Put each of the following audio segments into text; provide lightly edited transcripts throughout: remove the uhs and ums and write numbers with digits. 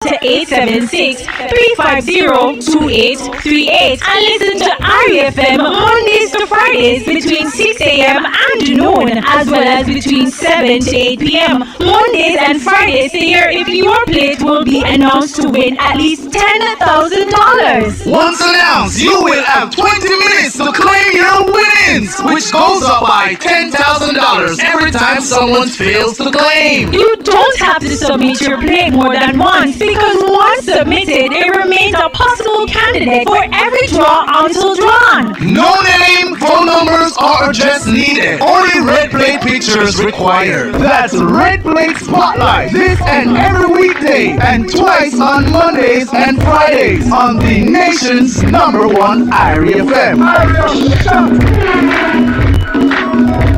to 876-350-2838 and listen to REFM Mondays to Fridays between 6 a.m. and noon, as well as between 7 to 8 p.m. Mondays and Fridays to hear if your plate will be announced to win at least $10,000. Once announced, you will have 20 minutes to claim your winnings, which goes up by $10,000 every time someone fails to claim. You don't have to submit your plate more than once, because once submitted, it remains a possible candidate for every draw until drawn. No name, phone numbers, or address needed. Only Red Plate pictures required. That's Red Plate Spotlight. This and every weekday, and twice on Mondays and Fridays on the nation's #1 REFM.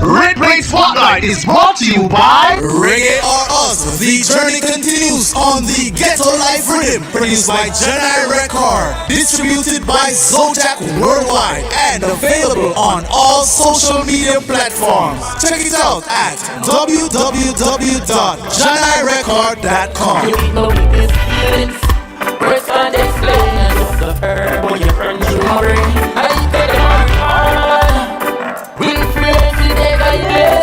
Red Plate Spotlight is brought to you by Reggae or Us. The journey continues on the Ghetto Life Rhythm, produced by Janai Record, distributed by Zodiac Worldwide, and available on all social media platforms. Check it out at www.janairecord.com.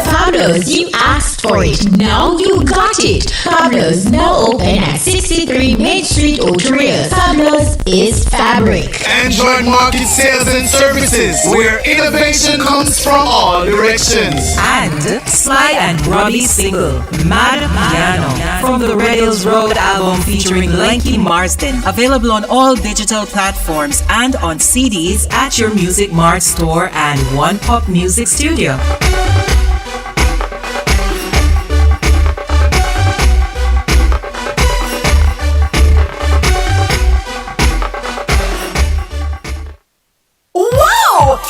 Pablo's, you asked for it. Now you got it. Pablo's now open at 63 Main Street, Ocho Rios. Pablo's is fabric. Android Market Sales and Services, where innovation comes from all directions. And Sly and Robbie's single, Mad Piano, from the Red Hills Road album featuring Lanky Marsden. Available on all digital platforms and on CDs at your Music Mart store and One Pop Music Studio.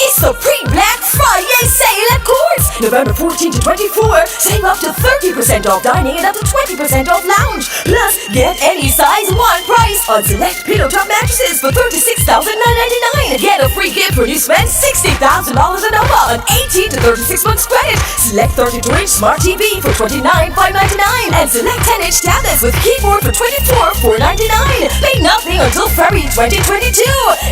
It's the pre-Black Friday sale at Courts! November 14 to 24, save up to 30% off dining and up to 20% off lounge. Plus, get any size one price on select pillow top mattresses for $36,999. Get a free gift when you spend $60,000 and over on 18 to 36 months credit. Select 32-inch smart TV for $29,599 and select 10-inch tablets with keyboard for $24,499. Pay nothing until February 2022.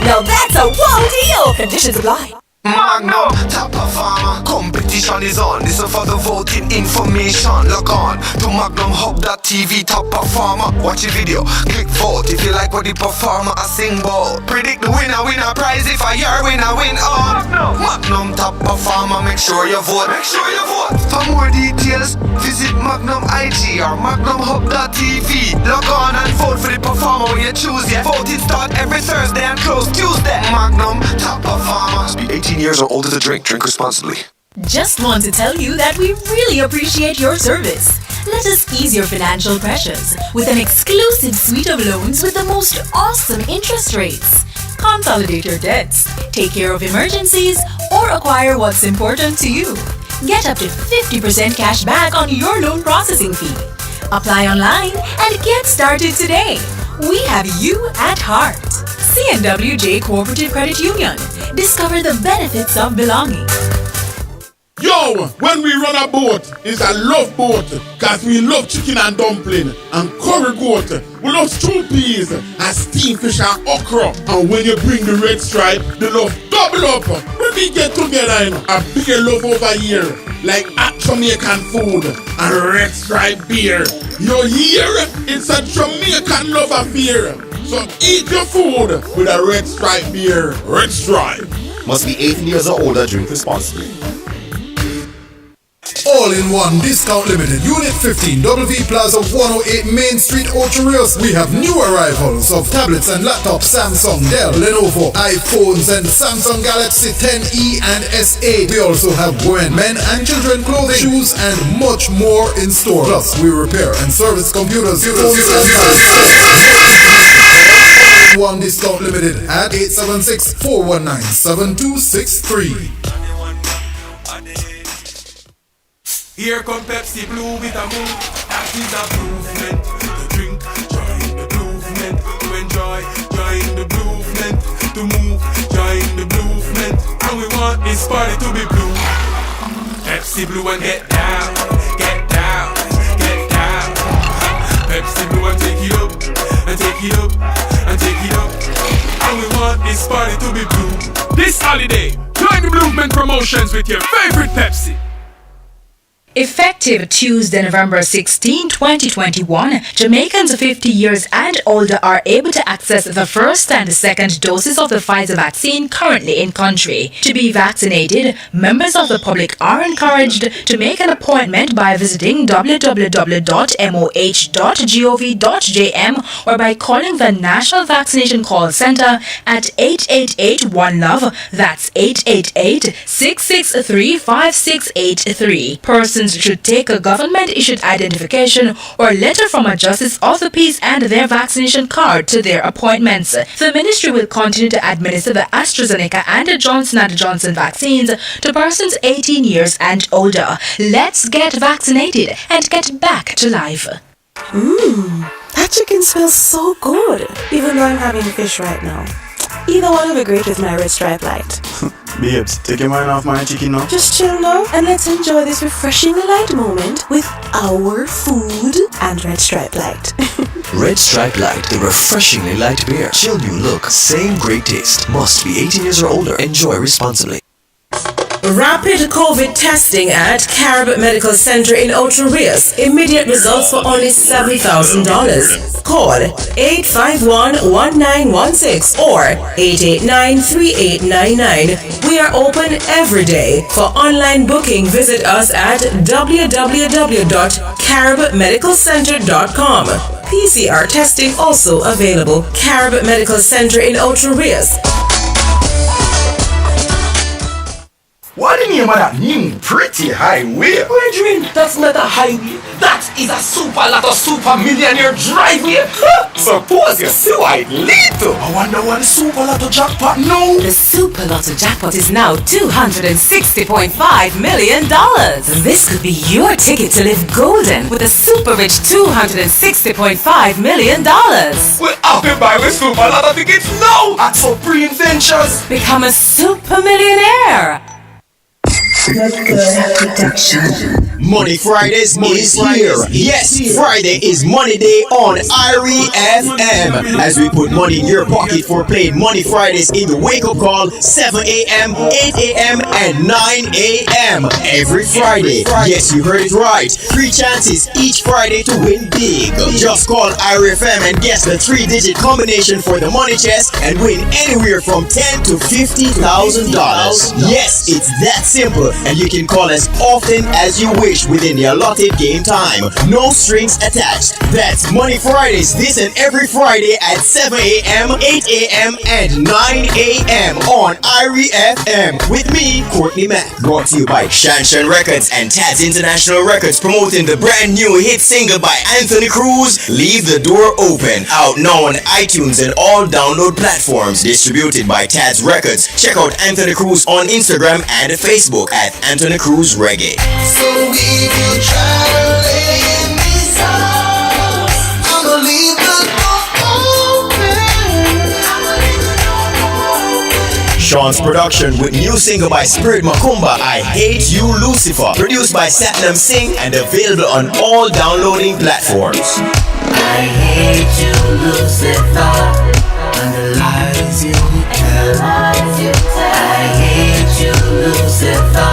Now that's a wow deal! Conditions apply. Magnum, top performer, competition is on. Listen for the voting information. Log on to MagnumHub.tv, top performer. Watch the video, click vote if you like what the performer I sing about. Predict the winner, win a prize if I hear winner, win on. Magnum top performer, make sure you vote. Make sure you vote. For more details, visit Magnum IG or MagnumHub.tv. Log on and vote for the performer when you choose. Yeah, voting start every Thursday and close Tuesday. Magnum top performer. Must be 18 years or older to drink. Drink responsibly. Just want to tell you that we really appreciate your service. Let us ease your financial pressures with an exclusive suite of loans with the most awesome interest rates. Consolidate your debts, take care of emergencies, or acquire what's important to you. Get up to 50% cash back on your loan processing fee. Apply online and get started today. We have you at heart. CNWJ Cooperative Credit Union. Discover the benefits of belonging. Yo, when we run a boat, it's a love boat, cause we love chicken and dumpling and curry goat. We love stew peas and steamed fish and okra. And when you bring the red stripe, the love double up. When we get together, a bigger love over here, like hot Jamaican food and red stripe beer. You hear? It's a Jamaican love affair. So eat your food with a red stripe beer. Red Stripe. Must be 18 years or older, drink responsibly. All-in-one discount limited. Unit 15, WV Plaza 108 Main Street, Ocho Rios. We have new arrivals of tablets and laptops, Samsung, Dell, Lenovo, iPhones, and Samsung Galaxy 10e and S8. We also have women, men, and children clothing, shoes, and much more in store. Plus, we repair and service computers, phones, and one discount limited at 876-419-7263. Here come Pepsi Blue with a move. That is a movement. To drink, join the movement. To enjoy, join the movement. To move, join the movement. And we want this party to be blue. Pepsi Blue and get down, get down, get down. Pepsi Blue and take it up. And it up and take it up. And we want this party to be blue. This holiday, join the Movement promotions with your favorite Pepsi. Effective Tuesday, November 16, 2021, Jamaicans 50 years and older are able to access the first and second doses of the Pfizer vaccine currently in country. To be vaccinated, members of the public are encouraged to make an appointment by visiting www.moh.gov.jm or by calling the National Vaccination Call Center at 888-1-LOVE. That's 888-663-5683. Persons should take a government-issued identification or letter from a justice of the peace and their vaccination card to their appointments. The ministry will continue to administer the AstraZeneca and Johnson & Johnson vaccines to persons 18 years and older. Let's get vaccinated and get back to life. That chicken smells so good, even though I'm having fish right now. Either one will be great with my Red Stripe Light. Babes, take your mind off my chicken now. Just chill now and let's enjoy this refreshingly light moment with our food and Red Stripe Light. Red Stripe Light, the refreshingly light beer. Chill new look, same great taste. Must be 18 years or older. Enjoy responsibly. Rapid COVID testing at Carib Medical Center in Ocho Rios. Immediate results for only $70,000. Call 851-1916 or 889-3899. We are open every day. For online booking, visit us at www.caribmedicalcenter.com. PCR testing also available. Carib Medical Center in Ocho Rios. What the name of that new pretty highway? Brethren, that's not a highway. That is a super lot of super millionaire driveway. Suppose you see what it lead to. I wonder what the super lotto jackpot now. The Super Lotto jackpot is now $260.5 million. This could be your ticket to live golden with a super rich $260.5 million. We're up and buy with super lotto tickets now at Supreme Ventures. Become a super millionaire. Money Fridays is here. Yes, Friday is Money Day on Irie FM. As we put money in your pocket for playing Money Fridays in the wake-up call 7 a.m., 8 a.m., and 9 a.m. every Friday. Yes, you heard it right. 3 chances each Friday to win big. Just call Irie FM and guess the 3-digit combination for the money chest and win anywhere from $10,000 to $50,000. Yes, it's that simple. And you can call as often as you wish within the allotted game time. No strings attached. That's Money Fridays this and every Friday at 7 a.m., 8 a.m., and 9 a.m. on Irie FM with me, Courtney Mack. Brought to you by Shanshan Records and Taz International Records, promoting the brand new hit single by Anthony Cruz, Leave the Door Open. Out now on iTunes and all download platforms. Distributed by Taz Records. Check out Anthony Cruz on Instagram and Facebook at Anthony Cruz Reggae. So if you try to lay me down, I'ma leave the door open. Sean's production with new single by Spirit Makumba, I Hate You Lucifer, produced by Satnam Singh and available on all downloading platforms. I hate you, Lucifer, and the lies you tell. I hate you, Lucifer.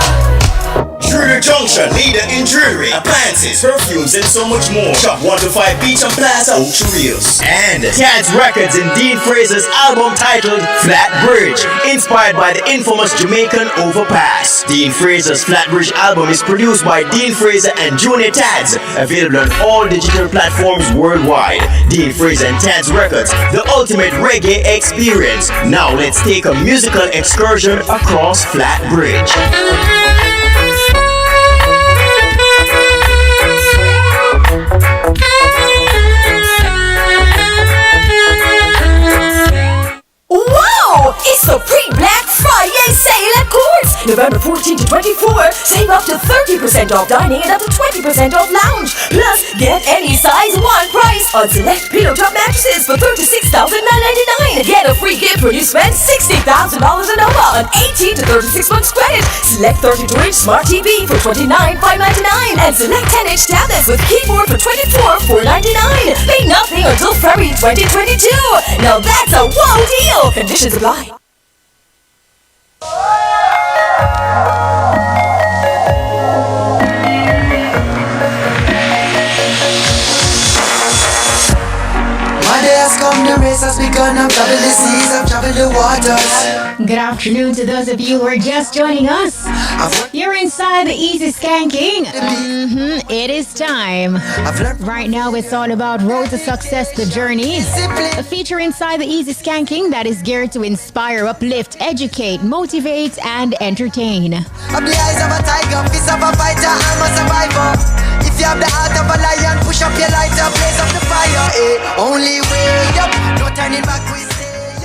Intruder Junction, leader in jewelry, appliances, perfumes, and so much more. Shop 125 Beach and Plaza, Ocho Rios. And Taz Records and Dean Fraser's album titled Flat Bridge, inspired by the infamous Jamaican overpass. Dean Fraser's Flat Bridge album is produced by Dean Fraser and Junior Taz, available on all digital platforms worldwide. Dean Fraser and Taz Records, the ultimate reggae experience. Now let's take a musical excursion across Flat Bridge. Wow! It's the pre-Black Friday sale at Courts. November 14 to 24, save up to 30% off dining and up to 20% off lounge. Plus, get any size one price on select pillow top mattresses for $36,999. Get a free gift when you spend $60,000 and over on 18 to 36 months credit. Select 32-inch smart TV for $29,599 and select 10-inch tablets with keyboard for $24,499. Pay nothing until February 2022. Now that's a wow deal. Conditions apply. Come the race has begun. I've traveled the seas, I've traveled the waters. Good afternoon to those of you who are just joining us. You're inside the Easy Skanking. It is time. Right now it's all about Road to Success, the journey. A feature inside the Easy Skanking that is geared to inspire, uplift, educate, motivate, and entertain. Of the eyes of a tiger, fist of a fighter, I'm a survivor. If you have the heart of a lion, push up your lighter, blaze up the fire. Only way up, no turning back, we stay.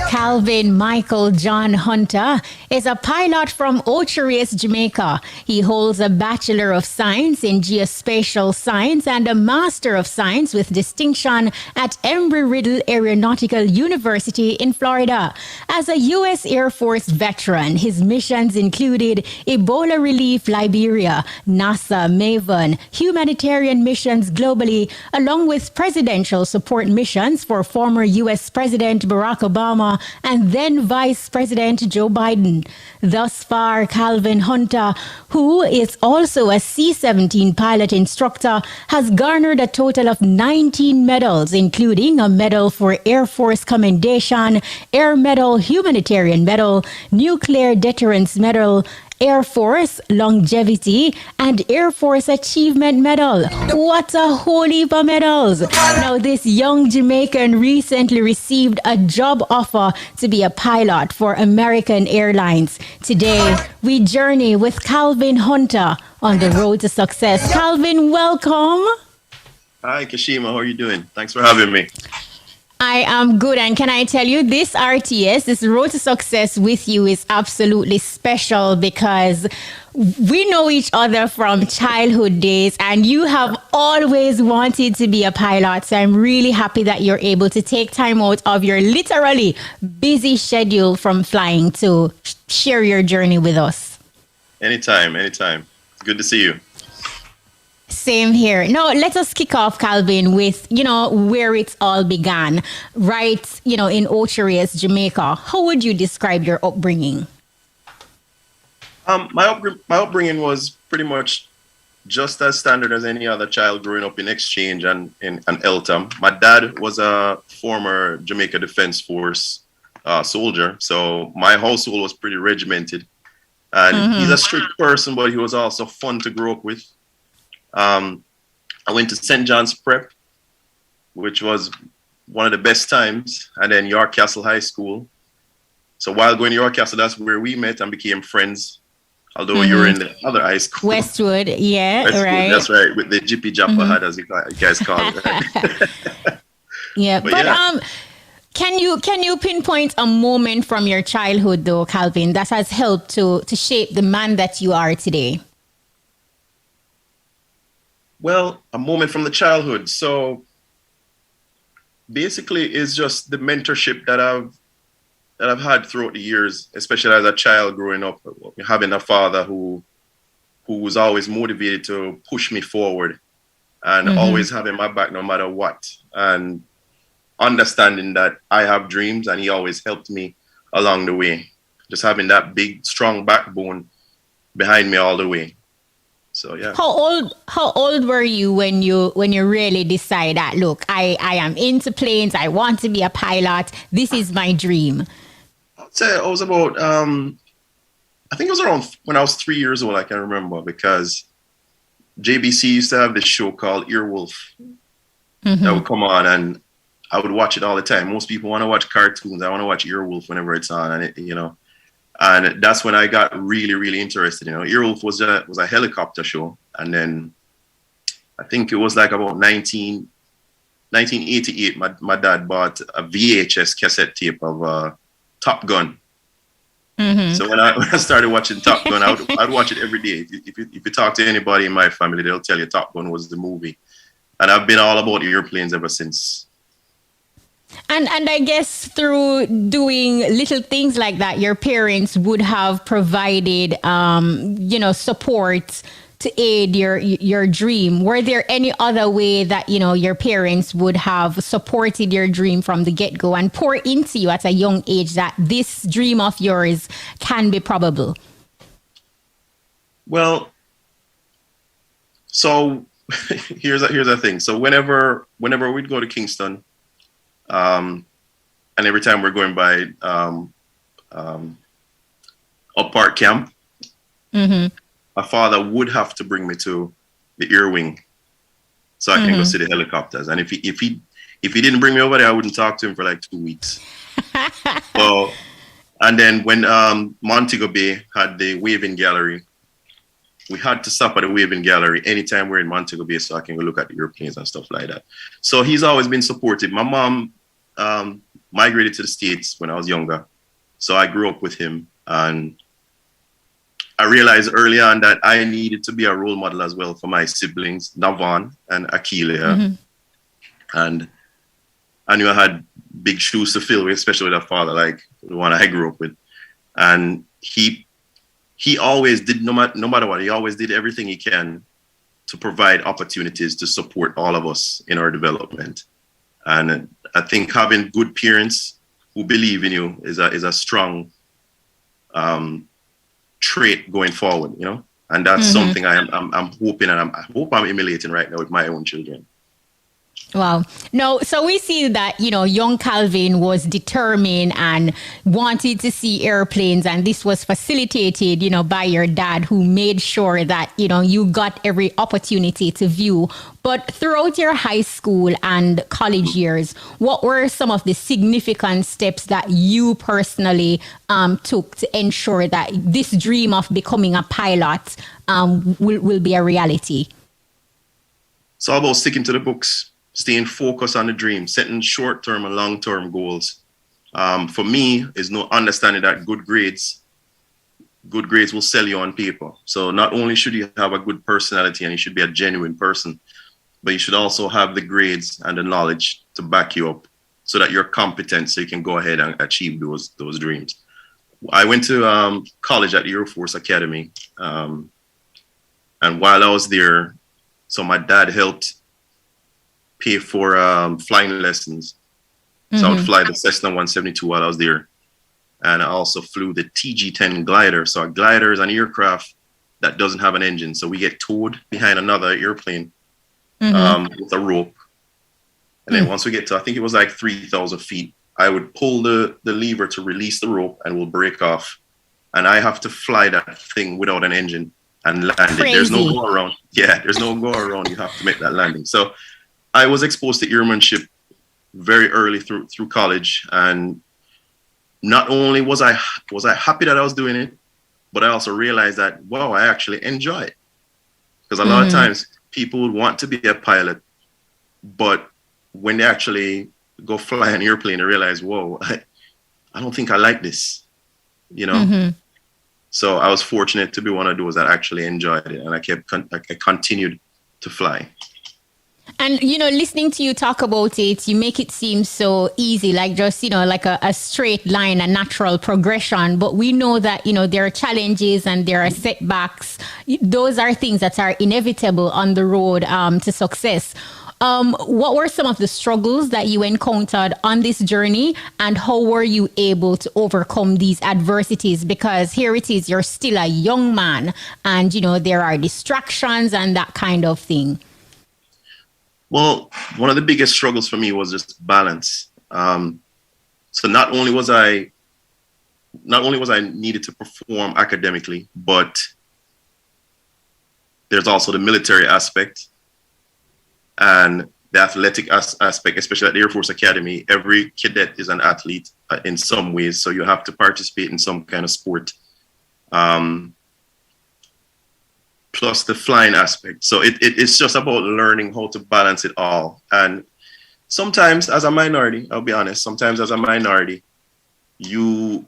Calvin Michael John Hunter is a pilot from Ocherius, Jamaica. He holds a Bachelor of Science in Geospatial Science and a Master of Science with distinction at Embry-Riddle Aeronautical University in Florida. As a U.S. Air Force veteran, his missions included Ebola relief Liberia, NASA MAVEN, humanitarian missions globally, along with presidential support missions for former U.S. President Barack Obama and then Vice President Joe Biden. Thus far, Calvin Hunter, who is also a C-17 pilot instructor, has garnered a total of 19 medals, including a medal for Air Force Commendation, Air Medal, Humanitarian Medal, Nuclear Deterrence Medal, Air Force Longevity, and Air Force Achievement Medal. What a whole heap of medals. Now, this young Jamaican recently received a job offer to be a pilot for American Airlines. Today, we journey with Calvin Hunter on the road to success. Calvin, welcome. Hi, Kashima. How are you doing? Thanks for having me. I am good, and can I tell you, this RTS, this Road to Success with you is absolutely special because we know each other from childhood days, and you have always wanted to be a pilot. So I'm really happy that you're able to take time out of your literally busy schedule from flying to share your journey with us. Anytime. Good to see you. Same here. Now, let us kick off, Calvin, with, where it all began, right, in Ocherius, Jamaica. How would you describe your upbringing? My upbringing was pretty much just as standard as any other child growing up in Exchange and in Eltham. My dad was a former Jamaica Defense Force soldier, so my household was pretty regimented. And he's a strict person, but he was also fun to grow up with. I went to St. John's Prep, which was one of the best times, and then York Castle High School. So while going to York Castle, that's where we met and became friends, although you were in the other high school. Westwood, yeah, Westwood, right. That's right, with the Jippy Jappa hat, as you guys call it. Yeah, but can you pinpoint a moment from your childhood, though, Calvin, that has helped to shape the man that you are today? Well, a moment from the childhood. So basically it's just the mentorship that I've had throughout the years, especially as a child growing up, having a father who was always motivated to push me forward and always having my back no matter what, and understanding that I have dreams and he always helped me along the way. Just having that big, strong backbone behind me all the way. So yeah. How old were you when you really decide that, look, I am into planes, I want to be a pilot, this is my dream? I'd say I was about I think it was around when I was 3 years old, I can remember, because JBC used to have this show called Earwolf that would come on, and I would watch it all the time. Most people want to watch cartoons. I want to watch Earwolf whenever it's on, and and that's when I got really, really interested. Earwolf was a helicopter show, and then I think it was like about 1988. My dad bought a VHS cassette tape of Top Gun, So when I started watching Top Gun, I'd watch it every day. If you talk to anybody in my family, they'll tell you Top Gun was the movie. And I've been all about airplanes ever since. And I guess through doing little things like that, your parents would have provided, support to aid your dream. Were there any other way that, your parents would have supported your dream from the get-go and pour into you at a young age that this dream of yours can be probable? Well, so here's the thing. So whenever we'd go to Kingston, and every time we're going by Up Park Camp, my father would have to bring me to the Air Wing so I can go see the helicopters. And if he didn't bring me over there, I wouldn't talk to him for like 2 weeks. Well, and then when Montego Bay had the waving gallery, we had to stop at the waving gallery anytime we're in Montego Bay so I can go look at the airplanes and stuff like that. So he's always been supportive. My mom migrated to the States when I was younger, so I grew up with him, and I realized early on that I needed to be a role model as well for my siblings, Navan and Akilia. And I knew I had big shoes to fill with, especially with a father like the one I grew up with. And he always did, no matter what, he always did everything he can to provide opportunities to support all of us in our development. And I think having good parents who believe in you is a strong trait going forward, and that's something I'm hoping, and I hope I'm emulating right now with my own children. Wow. No, so we see that, young Calvin was determined and wanted to see airplanes, and this was facilitated, by your dad, who made sure that, you got every opportunity to view. But throughout your high school and college years, what were some of the significant steps that you personally took to ensure that this dream of becoming a pilot will be a reality? It's all about sticking to the books, staying focused on the dream, setting short-term and long-term goals. For me, is no understanding that good grades will sell you on paper. So not only should you have a good personality and you should be a genuine person, but you should also have the grades and the knowledge to back you up so that you're competent so you can go ahead and achieve those dreams. I went to college at the Air Force Academy. And while I was there, so my dad helped pay for flying lessons. So I would fly the Cessna 172 while I was there. And I also flew the TG-10 glider. So a glider is an aircraft that doesn't have an engine. So we get towed behind another airplane with a rope. And then once we get to, I think it was like 3,000 feet, I would pull the lever to release the rope and we'll break off. And I have to fly that thing without an engine and land it. There's no go around. Yeah, there's no go around. You have to make that landing. So I was exposed to airmanship very early through college, and not only was I happy that I was doing it, but I also realized that, wow, I actually enjoy it. Because a lot of times people would want to be a pilot, but when they actually go fly an airplane, they realize, whoa, I don't think I like this, So I was fortunate to be one of those that actually enjoyed it, and I continued to fly. And, listening to you talk about it, you make it seem so easy, like just, like a straight line, a natural progression. But we know that, there are challenges and there are setbacks. Those are things that are inevitable on the road to success. What were some of the struggles that you encountered on this journey, and how were you able to overcome these adversities? Because here it is, you're still a young man and, there are distractions and that kind of thing. Well, one of the biggest struggles for me was just balance. So not only was I needed to perform academically, but there's also the military aspect and the athletic aspect, especially at the Air Force Academy. Every cadet is an athlete in some ways, so you have to participate in some kind of sport. Plus the flying aspect. So it's just about learning how to balance it all. And sometimes as a minority, I'll be honest, you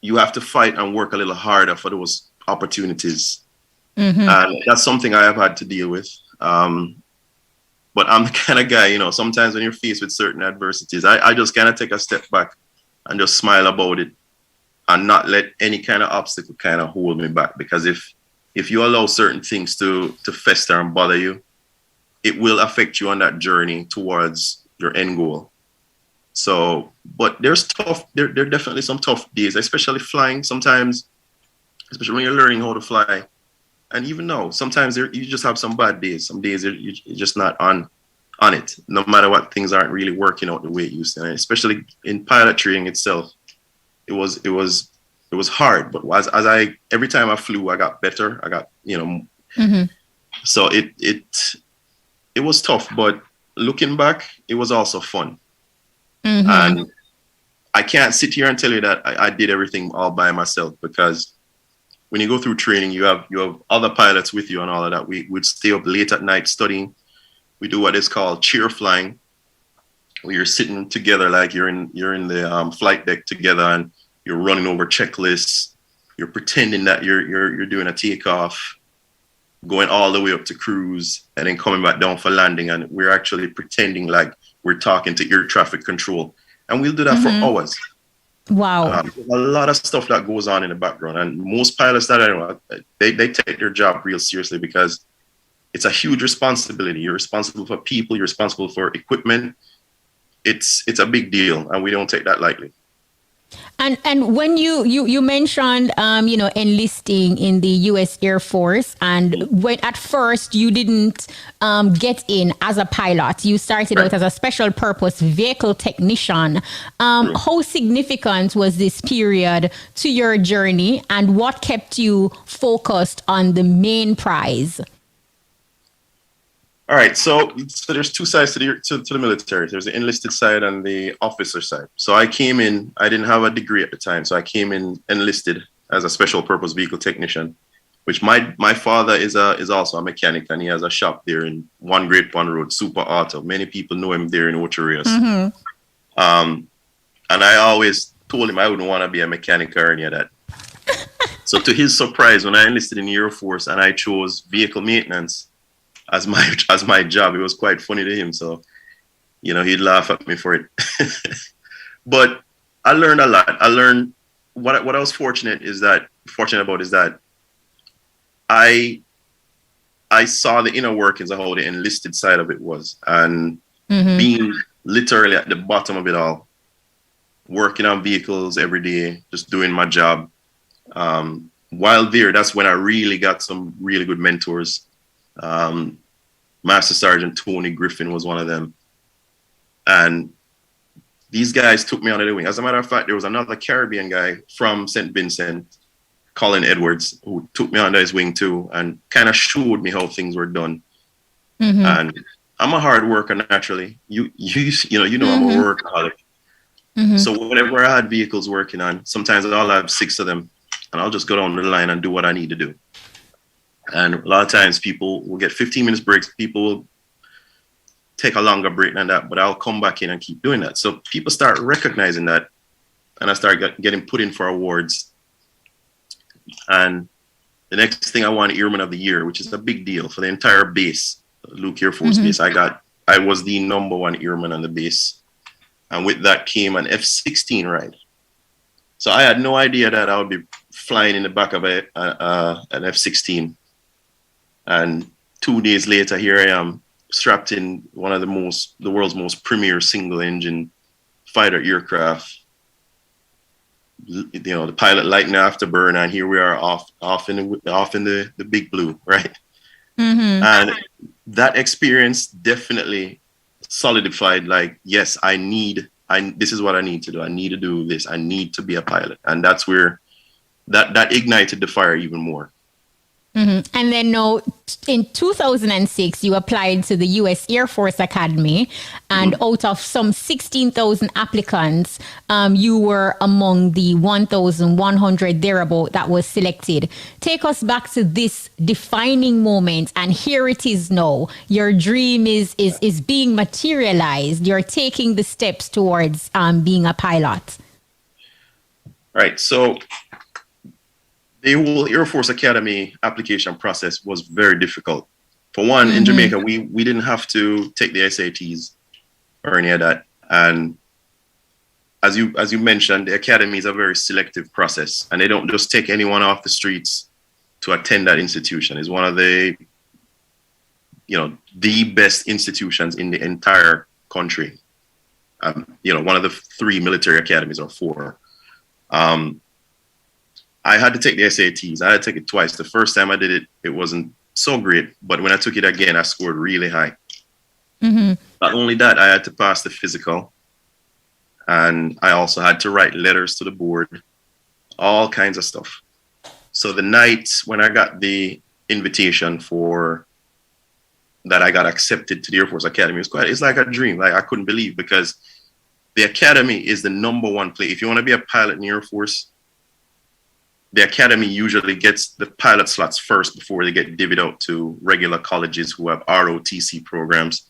you have to fight and work a little harder for those opportunities. Mm-hmm. And that's something I have had to deal with. But I'm the kind of guy, sometimes when you're faced with certain adversities, I just kind of take a step back and just smile about it and not let any kind of obstacle kind of hold me back. Because if you allow certain things to fester and bother you, it will affect you on that journey towards your end goal. So, but there are definitely some tough days, especially flying sometimes, especially when you're learning how to fly. And even now, sometimes you just have some bad days. Some days you're just not on it, no matter what, things aren't really working out the way it used to. And especially in pilot training itself, it was hard. But every time I flew, I got better. I got, Mm-hmm. So it was tough, but looking back, it was also fun. Mm-hmm. And I can't sit here and tell you that I did everything all by myself, because when you go through training, you have other pilots with you and all of that. We would stay up late at night studying. We do what is called cheer flying, where you're sitting together like you're in the flight deck together, and you're running over checklists. You're pretending that you're doing a takeoff, going all the way up to cruise, and then coming back down for landing. And we're actually pretending like we're talking to air traffic control, and we'll do that for hours. Wow. A lot of stuff that goes on in the background, and most pilots that I know, they take their job real seriously, because it's a huge responsibility. You're responsible for people, you're responsible for equipment. It's a big deal, and we don't take that lightly. And when you mentioned enlisting in the U.S. Air Force, and when at first you didn't get in as a pilot, you started out as a special purpose vehicle technician. How significant was this period to your journey, and what kept you focused on the main prize? All right, so there's two sides to the military. There's the enlisted side and the officer side. So I came in, I didn't have a degree at the time, so I came in enlisted as a special purpose vehicle technician, which my father is also a mechanic, and he has a shop there in 1 Great Pond Road, Super Auto. Many people know him there in Ocho Rios. Mm-hmm. And I always told him I wouldn't want to be a mechanic or any of that. So to his surprise, when I enlisted in the Air Force and I chose vehicle maintenance as my job, it was quite funny to him. So, he'd laugh at me for it. But I learned a lot. I learned what I was fortunate about is that I saw the inner workings of how the enlisted side of it was, and being literally at the bottom of it all, working on vehicles every day, just doing my job. While there, that's when I really got some really good mentors. Master Sergeant Tony Griffin was one of them. And these guys took me under the wing. As a matter of fact, there was another Caribbean guy from St. Vincent, Colin Edwards, who took me under his wing too, and kind of showed me how things were done. Mm-hmm. And I'm a hard worker naturally. I'm a workaholic. Mm-hmm. So whenever I had vehicles working on, sometimes I'll have 6 of them, and I'll just go down the line and do what I need to do. And a lot of times people will get 15 minutes breaks. People will take a longer break than that, but I'll come back in and keep doing that. So people start recognizing that, and I start getting put in for awards. And the next thing I won Airman of the Year, which is a big deal for the entire base, Luke Air Force Base. I was the number 1 Airman on the base. And with that came an F-16 ride. So I had no idea that I would be flying in the back of an F-16. And 2 days later, here I am, strapped in one of the world's most premier single-engine fighter aircraft. The pilot lighting afterburner, and here we are off in the big blue, right? Mm-hmm. And that experience definitely solidified, like, yes, this is what I need to do. I need to do this. I need to be a pilot. And that's where that ignited the fire even more. Mm-hmm. And then in 2006, you applied to the U.S. Air Force Academy, and out of some 16,000 applicants, you were among the 1,100 thereabout that was selected. Take us back to this defining moment, and here it is now. Your dream is being materialized. You're taking the steps towards being a pilot. Right. So the whole Air Force Academy application process was very difficult. For one, in Jamaica, we didn't have to take the SATs or any of that. And as you mentioned, the academy is a very selective process, and they don't just take anyone off the streets to attend that institution. It's one of the best institutions in the entire country. One of the 3 military academies or 4. I had to take the SATs. I had to take it twice. The first time I did it, it wasn't so great, but when I took it again, I scored really high. Not only that, I had to pass the physical, and I also had to write letters to the board, all kinds of stuff. So the night when I got the invitation for that, I got accepted to the Air Force Academy. It's like a dream. Like I couldn't believe, because the academy is the #1 place. If you want to be a pilot in the Air Force, the academy usually gets the pilot slots first before they get divvied out to regular colleges who have ROTC programs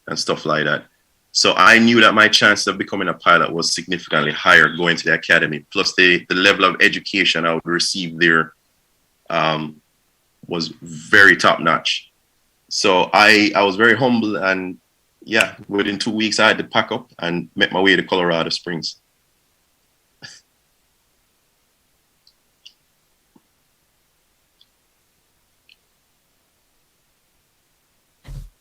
and stuff like that. So I knew that my chance of becoming a pilot was significantly higher going to the academy. Plus the level of education I would receive there was very top notch. So I was very humble, and yeah, within 2 weeks I had to pack up and make my way to Colorado Springs.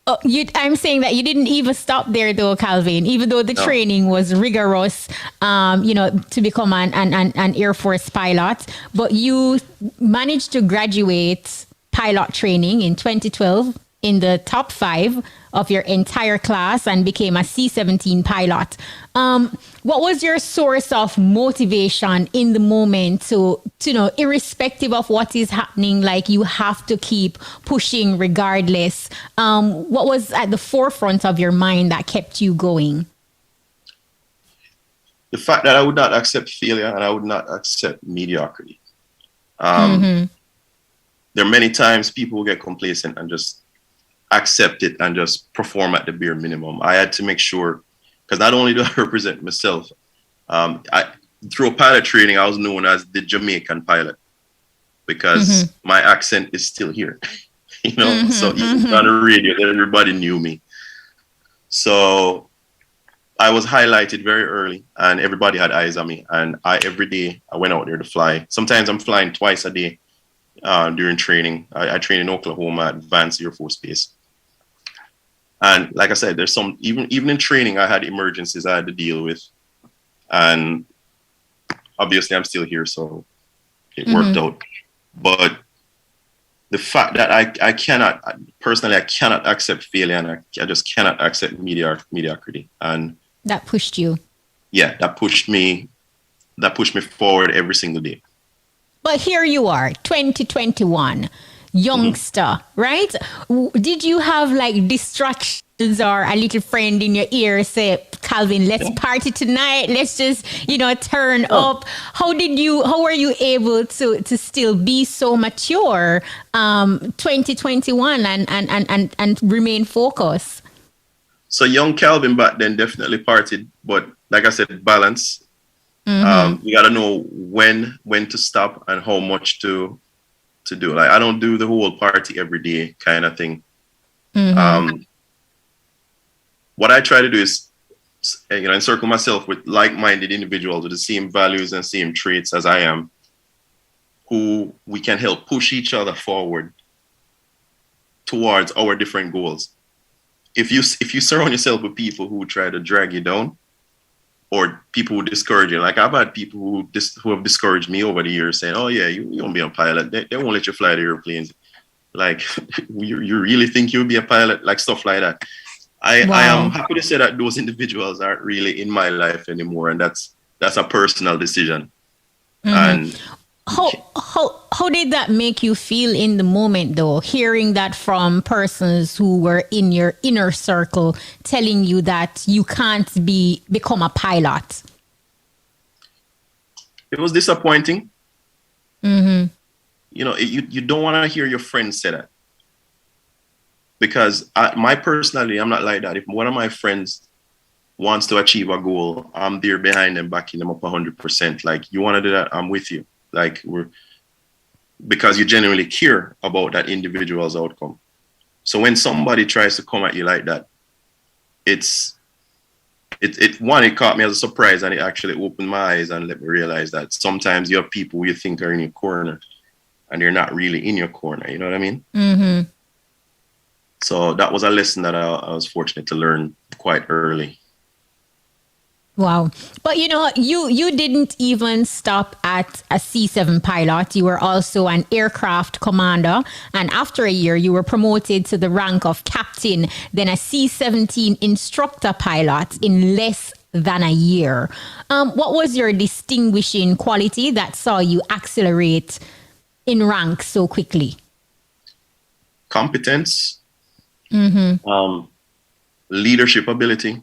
Oh, I'm saying that you didn't even stop there, though, Calvin. Even though the training was rigorous, to become an Air Force pilot, but you managed to graduate pilot training in 2012 in the top 5 of your entire class and became a C-17 pilot. What was your source of motivation in the moment to irrespective of what is happening, like you have to keep pushing regardless? What was at the forefront of your mind that kept you going? The fact that I would not accept failure and I would not accept mediocrity. There are many times people will get complacent and just accept it and just perform at the bare minimum. I had to make sure, because not only do I represent myself, through pilot training, I was known as the Jamaican pilot because my accent is still here. So even on the radio, everybody knew me. So I was highlighted very early, and everybody had eyes on me. And every day I went out there to fly. Sometimes I'm flying twice a day during training. I train in Oklahoma at Vance Air Force Base. And like I said, there's some, even in training, I had emergencies I had to deal with. And obviously I'm still here, so it worked out. But the fact that I cannot accept failure, and I just cannot accept mediocrity. And that pushed you. Yeah, that pushed me forward every single day. But here you are, 2021. Youngster, right? Did you have like distractions or a little friend in your ear say, Calvin, let's party tonight, let's just turn up? How were you able to still be so mature 2021 and remain focused? So young Calvin back then definitely partied, but like I said, balance. You got to know when to stop and how much to do. Like I don't do the whole party every day kind of thing. What I try to do is encircle myself with like-minded individuals with the same values and same traits as I am, who we can help push each other forward towards our different goals. If you surround yourself with people who try to drag you down, or people who discourage you. Like I've had people who have discouraged me over the years saying, oh yeah, you won't be a pilot. They won't let you fly the airplanes. Like, you really think you'll be a pilot? Like stuff like that. I am happy to say that those individuals aren't really in my life anymore. And that's a personal decision. And how did that make you feel in the moment, though, hearing that from persons who were in your inner circle telling you that you can't become a pilot? It was disappointing. You don't want to hear your friends say that, because my personality, I'm not like that. If one of my friends wants to achieve a goal, I'm there behind them, backing them up 100%. Like, you want to do that, I'm with you. Like, because you genuinely care about that individual's outcome. So when somebody tries to come at you like that, it caught me as a surprise, and it actually opened my eyes and let me realize that sometimes you have people who you think are in your corner and they're not really in your corner. You know what I mean? Mm-hmm. So that was a lesson that I was fortunate to learn quite early. Wow. But you didn't even stop at a C7 pilot. You were also an aircraft commander. And after a year, you were promoted to the rank of captain, then a C-17 instructor pilot in less than a year. What was your distinguishing quality that saw you accelerate in rank so quickly? Competence, Mm-hmm. leadership ability.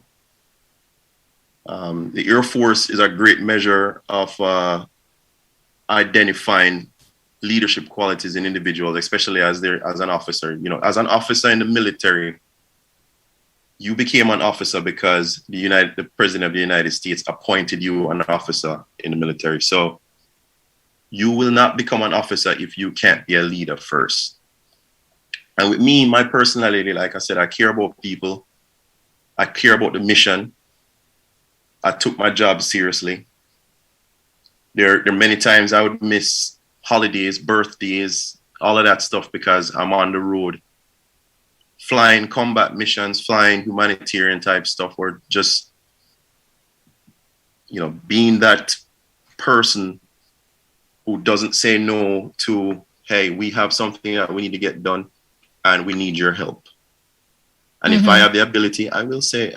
The Air Force is a great measure of identifying leadership qualities in individuals, especially as an officer. As an officer in the military, you became an officer because the President of the United States appointed you an officer in the military. So you will not become an officer if you can't be a leader first. And with me, my personality, like I said, I care about people. I care about the mission. I took my job seriously. There are many times I would miss holidays, birthdays, all of that stuff because I'm on the road, flying combat missions, flying humanitarian type stuff, or just, being that person who doesn't say no to, hey, we have something that we need to get done and we need your help. And if I have the ability, I will say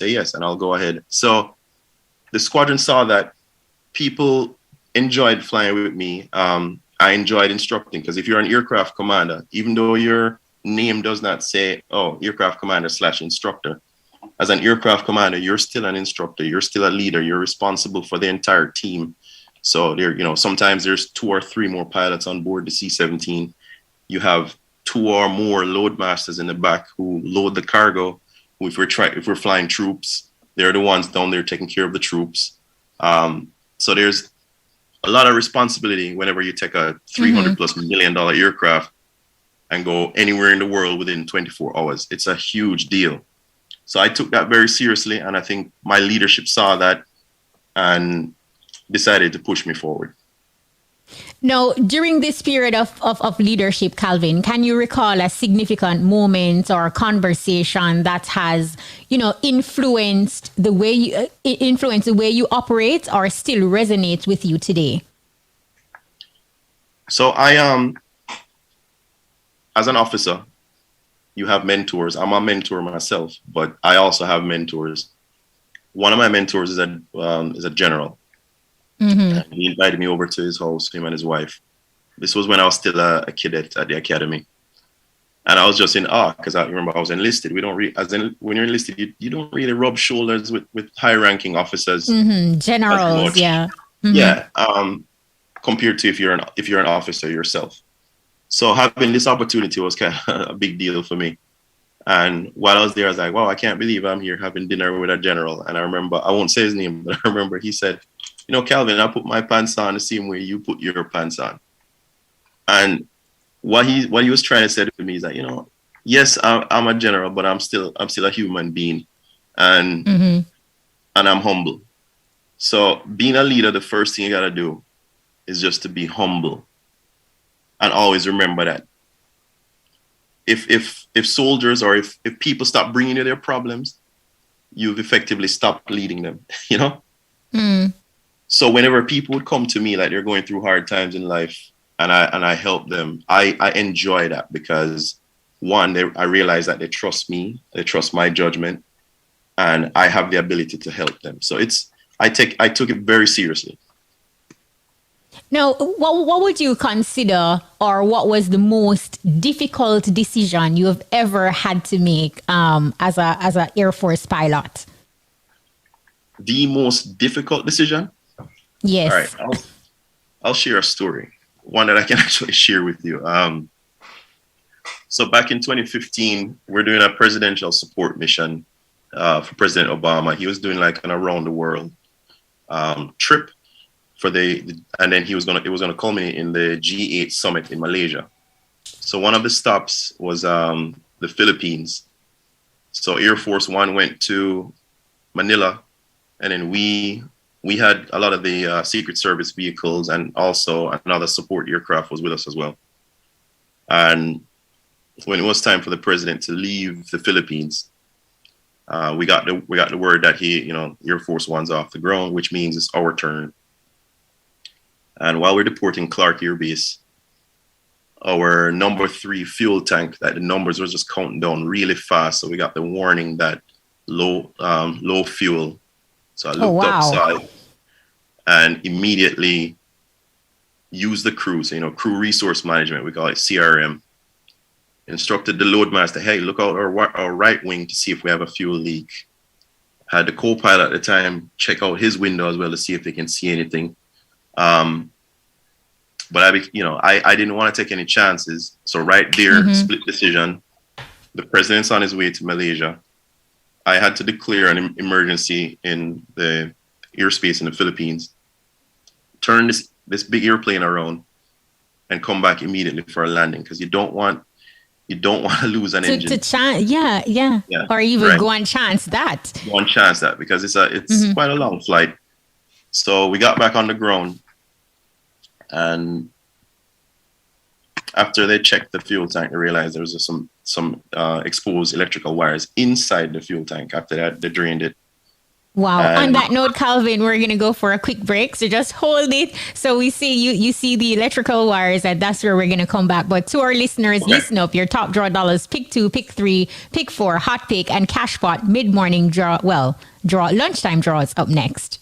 yes, and I'll go ahead. So the squadron saw that people enjoyed flying with me. I enjoyed instructing, because if you're an aircraft commander, even though your name does not say, aircraft commander / instructor, as an aircraft commander, you're still an instructor. You're still a leader. You're responsible for the entire team. So sometimes there's 2 or 3 more pilots on board the C-17. You have 2 or more loadmasters in the back who load the cargo. If we're flying troops, they're the ones down there taking care of the troops. So there's a lot of responsibility whenever you take a $300+ million aircraft and go anywhere in the world within 24 hours. It's a huge deal. So I took that very seriously, and I think my leadership saw that and decided to push me forward. Now, during this period of leadership, Calvin, can you recall a significant moment or conversation that has, influenced the way you operate or still resonates with you today? So as an officer, you have mentors. I'm a mentor myself, but I also have mentors. One of my mentors is a general. And he invited me over to his house, him and his wife. This was when I was still a cadet at the academy. And I was just in awe because I remember I was enlisted. When you're enlisted, you don't really rub shoulders with high-ranking officers. Generals, yeah. Yeah, compared to if you're an officer yourself. So having this opportunity was kind of a big deal for me. And while I was there, I was like, wow, I can't believe I'm here having dinner with a general. And I remember, I won't say his name, but I remember he said, Calvin, I put my pants on the same way you put your pants on. And what he was trying to say to me is that, yes, I'm a general, but I'm still a human being, and I'm humble. So being a leader, the first thing you gotta do is just to be humble, and always remember that if soldiers or if people stop bringing you their problems, you've effectively stopped leading them. So whenever people would come to me like they're going through hard times in life, and I help them, I enjoy that because one, I realize that they trust me, they trust my judgment, and I have the ability to help them. So I took it very seriously. Now, what would you consider, or what was the most difficult decision you have ever had to make as a Air Force pilot? The most difficult decision? Yes. All right, I'll share a story, one that I can actually share with you. So back in 2015, we're doing a presidential support mission, for President Obama. He was doing like an around the world trip for and then it was gonna culminate in the G8 summit in Malaysia. So one of the stops was the Philippines. So Air Force One went to Manila, and then we had a lot of the Secret Service vehicles, and also another support aircraft was with us as well. And when it was time for the president to leave the Philippines, we got the word that Air Force One's off the ground, which means it's our turn. And while we're deporting Clark Air Base, our number 3 fuel tank, that the numbers were just counting down really fast. So we got the warning that low fuel. So I looked upside and immediately used the crew. So, crew resource management, we call it CRM. Instructed the loadmaster, hey, look out our right wing to see if we have a fuel leak. Had the co-pilot at the time check out his window as well to see if they can see anything. But I didn't want to take any chances. So right there, split decision. The president's on his way to Malaysia. I had to declare an emergency in the airspace in the Philippines, turn this big airplane around, and come back immediately for a landing, because you don't want to lose an engine. Or even go and chance that. Because it's quite a long flight. So we got back on the ground, and after they checked the fuel tank, they realized there was some exposed electrical wires inside the fuel tank. After that, they drained it. Wow. On that note, Calvin, we're going to go for a quick break. So just hold it. So we see you see the electrical wires, and that's where we're going to come back. But to our listeners, listen up. Your top draw dollars, pick 2, pick 3, pick 4, hot pick, and cash pot mid-morning draw. Lunchtime draws up next.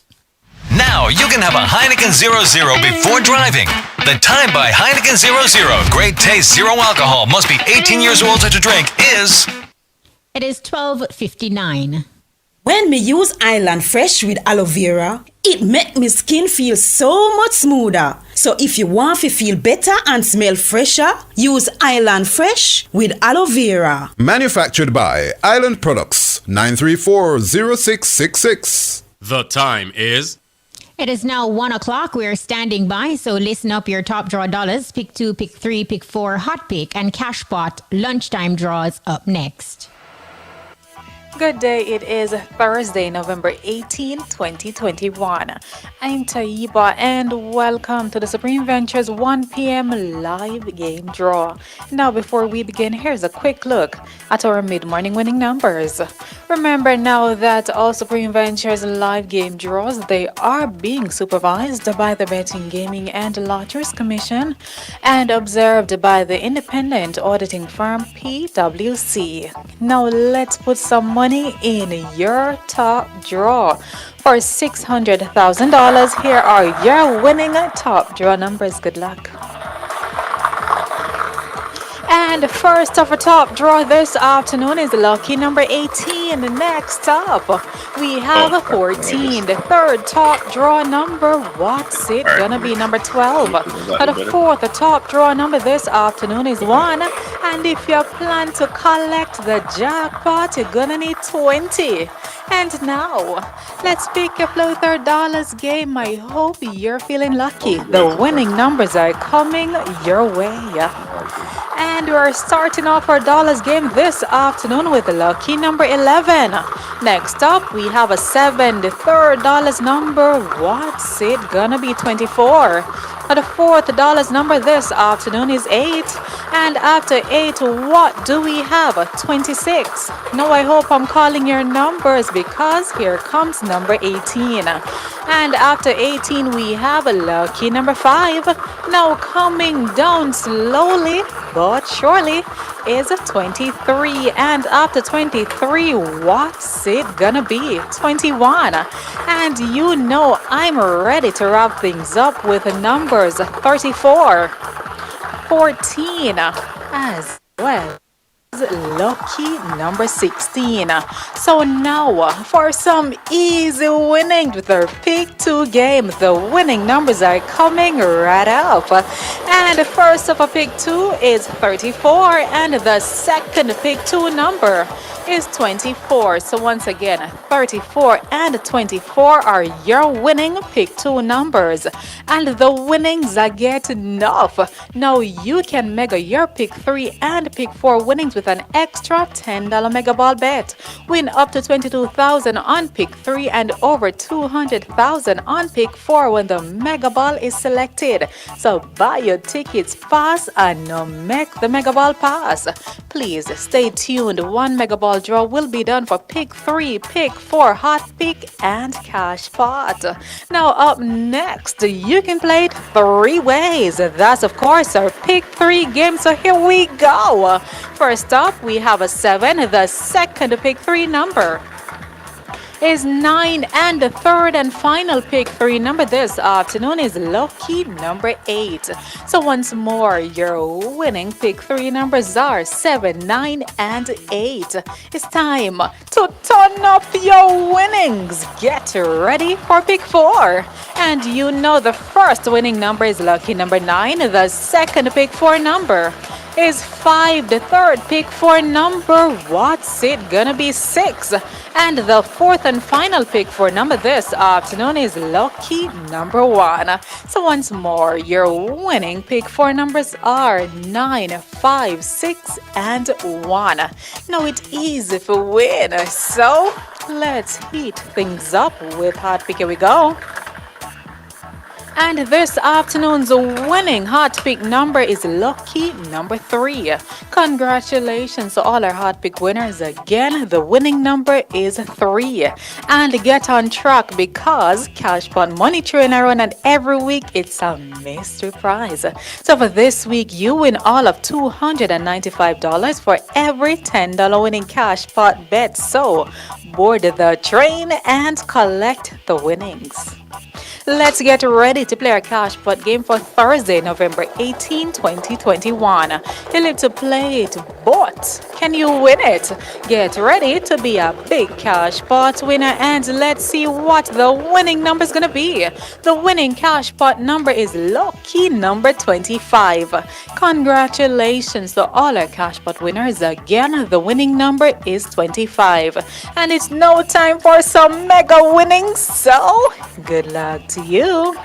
Now you can have a Heineken 0.0 before driving. The time by Heineken 0.0. Great taste, zero alcohol, must be 18 years old to drink is... It is 12:59. When me use Island Fresh with aloe vera, it make me skin feel so much smoother. So if you want to feel better and smell fresher, use Island Fresh with aloe vera. Manufactured by Island Products, 934-0666. The time is... It is now 1 o'clock. We're standing by, so listen up. Your top draw dollars, pick 2, pick 3, pick 4, hot pick, and cash pot lunchtime draws up next. Good day. It is Thursday, November 18, 2021. I'm Taiba, and welcome to the Supreme Ventures 1 p.m. live game draw. Now, before we begin, here's a quick look at our mid-morning winning numbers. Remember now that all Supreme Ventures live game draws, they are being supervised by the Betting, Gaming and Lotteries Commission and observed by the independent auditing firm PwC. Now, let's put some money in your top draw. For $600,000, here are your winning top draw numbers. Good luck. And first of our top draw this afternoon is lucky number 18. Next up, we have 14. The third top draw number, what's it gonna be? Number 12. The fourth top draw number this afternoon is 1. And if you plan to collect the jackpot, you're gonna need 20. And now, let's pick your flow $3 game. I hope you're feeling lucky. The winning numbers are coming your way. And we're starting off our dollars game this afternoon with lucky number 11. Next up, we have a 7. The third dollars number, what's it gonna be? 24. The fourth dollars number this afternoon is 8. And after 8, what do we have? 26. Now I hope I'm calling your numbers, because here comes number 18. And after 18, we have a lucky number 5. Now coming down slowly but surely is 23. And after 23, what's it gonna be? 21. And you know I'm ready to wrap things up with numbers 34, 14, as well as lucky number 16. So now for some easy winning with our pick 2 game. The winning numbers are coming right up. And the first of a pick 2 is 34, and the second pick 2 number is 24. So once again, 34 and 24 are your winning pick 2 numbers. And the winnings are getting enough. Now you can mega your pick 3 and pick 4 winnings with an extra $10 mega ball bet. Win up to 22,000 on pick 3 and over 200,000 on pick 4 when the mega ball is selected. So buy your tickets fast and make the mega ball pass. Please stay tuned. One mega ball draw will be done for pick 3, pick 4, hot pick, and cash pot. Now up next, you can play it 3 ways. That's of course our pick 3 game. So here we go. First up, we have a 7. The second pick 3 number is 9, and the third and final pick 3 number this afternoon is lucky number 8. So once more, your winning pick 3 numbers are 7, 9, and 8. It's time to turn up your winnings. Get ready for pick 4. And you know the first winning number is lucky number 9. The second pick 4 number is 5. The third pick 4 number, what's it gonna be? 6. And the fourth and final pick 4 number this afternoon is lucky number 1. So once more, your winning pick 4 numbers are 9, 5, 6, and 1. Now it's easy for win. So let's heat things up with hot pick. Here we go. And this afternoon's winning hot pick number is lucky number 3. Congratulations to all our hot pick winners. Again, the winning number is 3. And get on track because Cashpot Money Train around, and every week it's a mystery prize. So for this week, you win all of $295 for every $10 winning Cashpot bet. So board the train and collect the winnings. Let's get ready to play our cash pot game for Thursday, November 18, 2021. You live to play it, but can you win it? Get ready to be a big cash pot winner, and let's see what the winning number is going to be. The winning cash pot number is lucky number 25. Congratulations to all our cash pot winners. Again, the winning number is 25. And it's no time for some mega winnings, so good luck to you.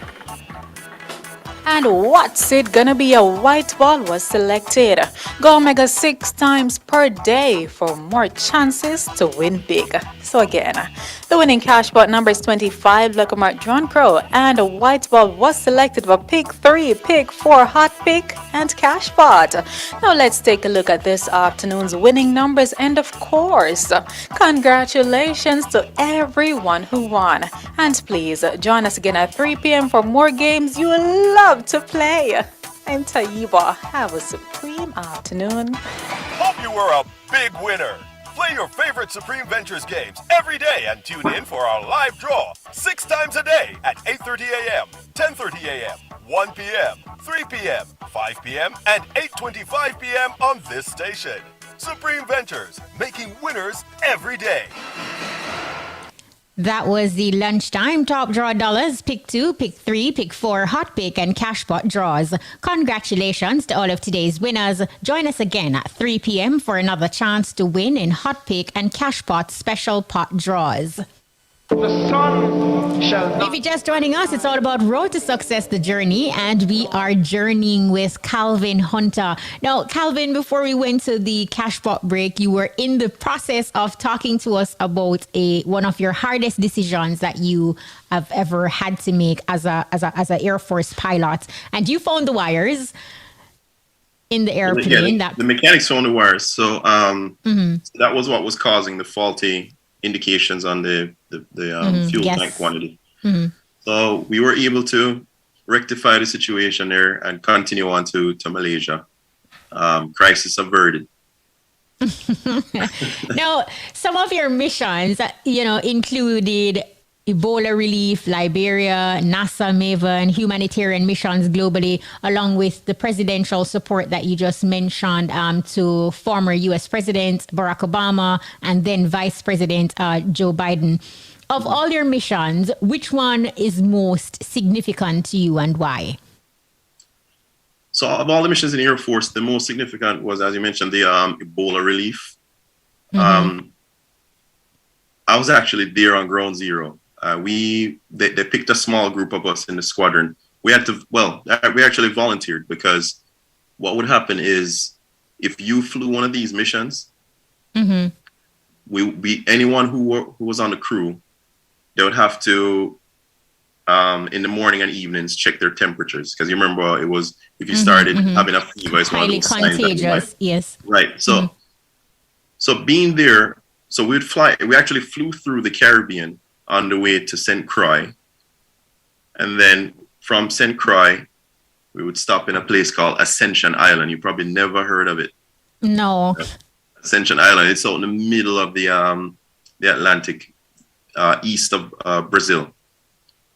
And what's it gonna be? A white ball was selected. Go mega 6 times per day for more chances to win big. So again, the winning cash pot number is 25, Lucky Mark John Crow, and a white ball was selected for pick 3, pick 4, hot pick, and cash pot. Now let's take a look at this afternoon's winning numbers, and of course, congratulations to everyone who won. And please join us again at 3 p.m. for more games you love to play. I'm Taiba. Have a supreme afternoon. Hope you were a big winner. Play your favorite Supreme Ventures games every day and tune in for our live draw 6 times a day at 8:30 a.m., 10:30 a.m., 1 p.m., 3 p.m., 5 p.m., and 8:25 p.m. on this station. Supreme Ventures, making winners every day. That was the lunchtime top draw dollars, pick 2, pick 3, pick 4, hot pick, and cash pot draws. Congratulations to all of today's winners. Join us again at 3 p.m. for another chance to win in hot pick and cash pot special pot draws. The sun shall not. If you're just joining us, it's all about Road to Success, the journey, and we are journeying with Calvin Hunter. Now, Calvin, before we went to the cash pot break, you were in the process of talking to us about one of your hardest decisions that you have ever had to make as a Air Force pilot, and you found the wires in the airplane. The mechanics found the wires, so so that was what was causing the faulty indications on the fuel tank quantity. So we were able to rectify the situation there and continue on to Malaysia. Crisis averted. Now, some of your missions, included Ebola relief, Liberia, NASA Maven, humanitarian missions globally, along with the presidential support that you just mentioned to former U.S. President Barack Obama and then Vice President Joe Biden. Of all your missions, which one is most significant to you and why? So of all the missions in the Air Force, the most significant was, as you mentioned, the Ebola relief. I was actually there on Ground Zero. They picked a small group of us in the squadron. We actually volunteered, because what would happen is if you flew one of these missions, anyone who was on the crew, they would have to in the morning and evenings check their temperatures, because you remember it was if you started having a fever, it's highly contagious. Yes. Right. So so being there, so we'd fly. We actually flew through the Caribbean on the way to St. Croix, and then from St. Croix, we would stop in a place called Ascension Island. You probably never heard of it. No. Ascension Island. It's out in the middle of the Atlantic, east of Brazil.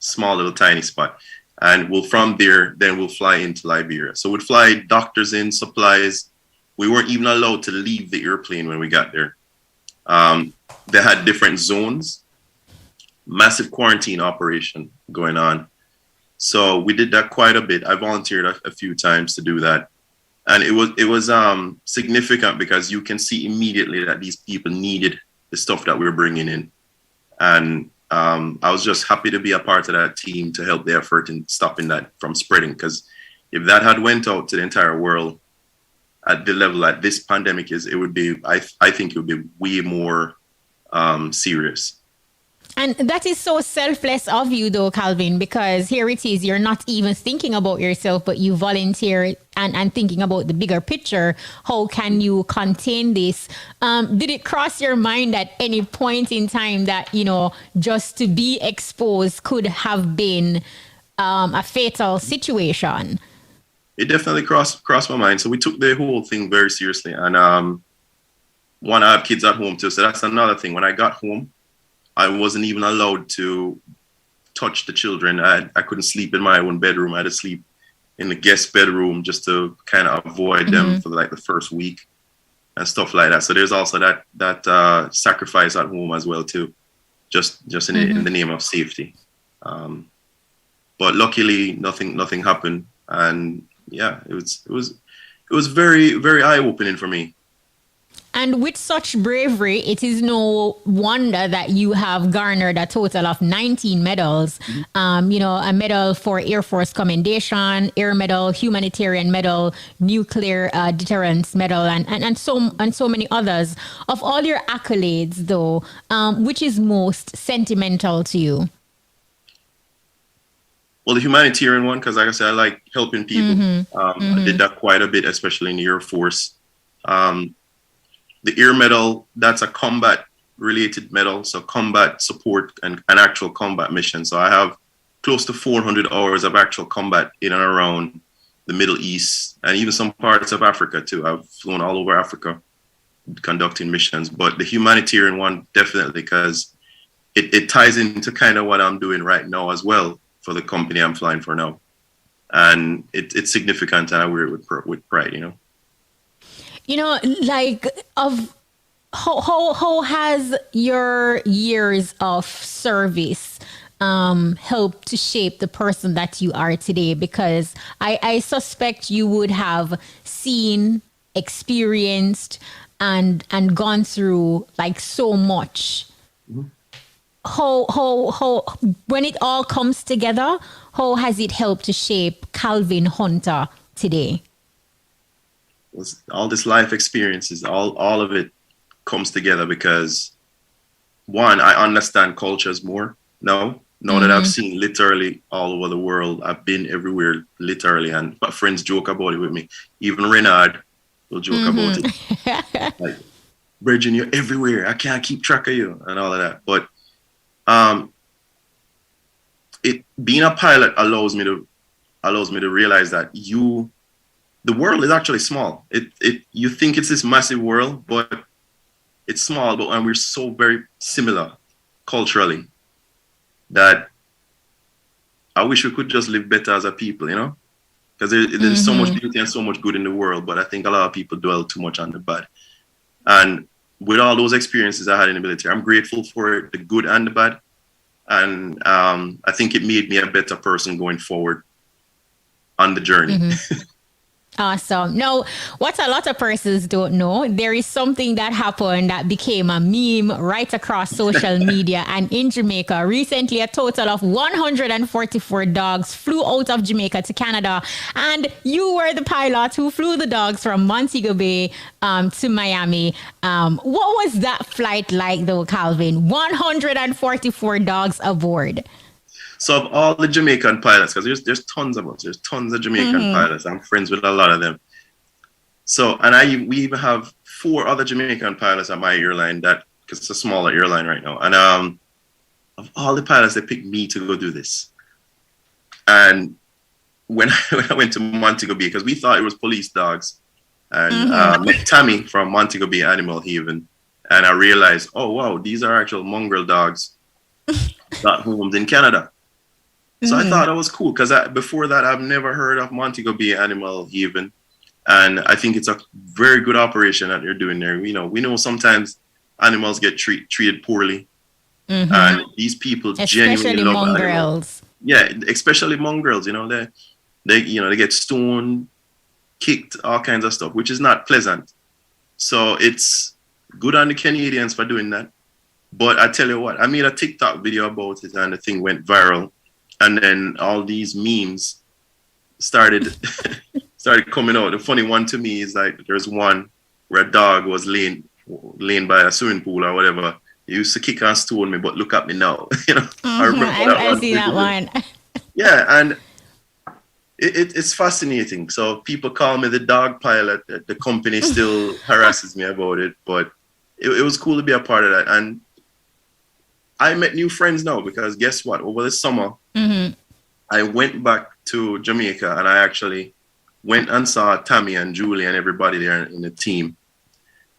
Small little tiny spot. And from there, then we'll fly into Liberia. So we'd fly doctors in, supplies. We weren't even allowed to leave the airplane when we got there. They had different zones, massive quarantine operation going on. So we did that quite a bit. I volunteered a few times to do that. And it was significant, because you can see immediately that these people needed the stuff that we were bringing in. And I was just happy to be a part of that team to help the effort in stopping that from spreading. Because if that had went out to the entire world at the level that this pandemic is, it would be, I think it would be way more serious. And that is so selfless of you, though, Calvin, because here it is, you're not even thinking about yourself, but you volunteer and thinking about the bigger picture. How can you contain this? Did it cross your mind at any point in time that, just to be exposed could have been a fatal situation? It definitely crossed my mind. So we took the whole thing very seriously. And I have kids at home too. So that's another thing. When I got home, I wasn't even allowed to touch the children. I couldn't sleep in my own bedroom. I had to sleep in the guest bedroom just to kind of avoid them for like the first week and stuff like that. So there's also that sacrifice at home as well too, just in the name of safety. But luckily nothing happened, and yeah, it was very, very eye-opening for me. And with such bravery, it is no wonder that you have garnered a total of 19 medals. A medal for Air Force Commendation, Air Medal, Humanitarian Medal, Nuclear Deterrence Medal, and so many others. Of all your accolades, though, which is most sentimental to you? Well, the humanitarian one, because like I said, I like helping people. I did that quite a bit, especially in the Air Force. The Air Medal, that's a combat-related medal, so combat support and actual combat mission. So I have close to 400 hours of actual combat in and around the Middle East, and even some parts of Africa too. I've flown all over Africa conducting missions. But the humanitarian one, definitely, because it ties into kind of what I'm doing right now as well for the company I'm flying for now. And it's significant, and I wear it with pride, How has your years of service helped to shape the person that you are today? Because I suspect you would have seen, experienced, and gone through like so much. How when it all comes together, how has it helped to shape Calvin Hunter today? All this life experiences, all of it comes together because, one, I understand cultures more now that I've seen literally all over the world. I've been everywhere literally, and my friends joke about it with me. Even Renard will joke about it. Like, Virgin, you're everywhere. I can't keep track of you and all of that. But being a pilot allows me to realize that the world is actually small. You think it's this massive world, but it's small. And we're so very similar culturally that I wish we could just live better as a people, because there's so much beauty and so much good in the world. But I think a lot of people dwell too much on the bad. And with all those experiences I had in the military, I'm grateful for it, the good and the bad. And I think it made me a better person going forward on the journey. Awesome. Now, what a lot of persons don't know, there is something that happened that became a meme right across social media and in Jamaica. Recently, a total of 144 dogs flew out of Jamaica to Canada, and you were the pilot who flew the dogs from Montego Bay to Miami. What was that flight like, though, Calvin? 144 dogs aboard. So of all the Jamaican pilots, because there's tons of us, there's tons of Jamaican pilots. I'm friends with a lot of them. So, and we even have 4 other Jamaican pilots at my airline because it's a smaller airline right now. And of all the pilots, they picked me to go do this. And when I went to Montego Bay, because we thought it was police dogs, and met Tammy from Montego Bay Animal Haven, and I realized, oh wow, these are actual mongrel dogs that homed in Canada. So I thought that was cool because before that, I've never heard of Montego Bay Animal Haven. And I think it's a very good operation that they're doing there. We know sometimes animals get treated poorly. And these people genuinely love mongrels. Yeah, especially mongrels, they get stoned, kicked, all kinds of stuff, which is not pleasant. So it's good on the Canadians for doing that. But I tell you what, I made a TikTok video about it and the thing went viral. And then all these memes started coming out. The funny one to me is like there's one where a dog was laying by a swimming pool or whatever. He used to kick and stone me, but look at me now. I remember I see that one. Yeah, and it's fascinating. So people call me the dog pilot. The company still harasses me about it, but it was cool to be a part of that. And I met new friends now because guess what? Over the summer, I went back to Jamaica and I actually went and saw Tammy and Julie and everybody there in the team.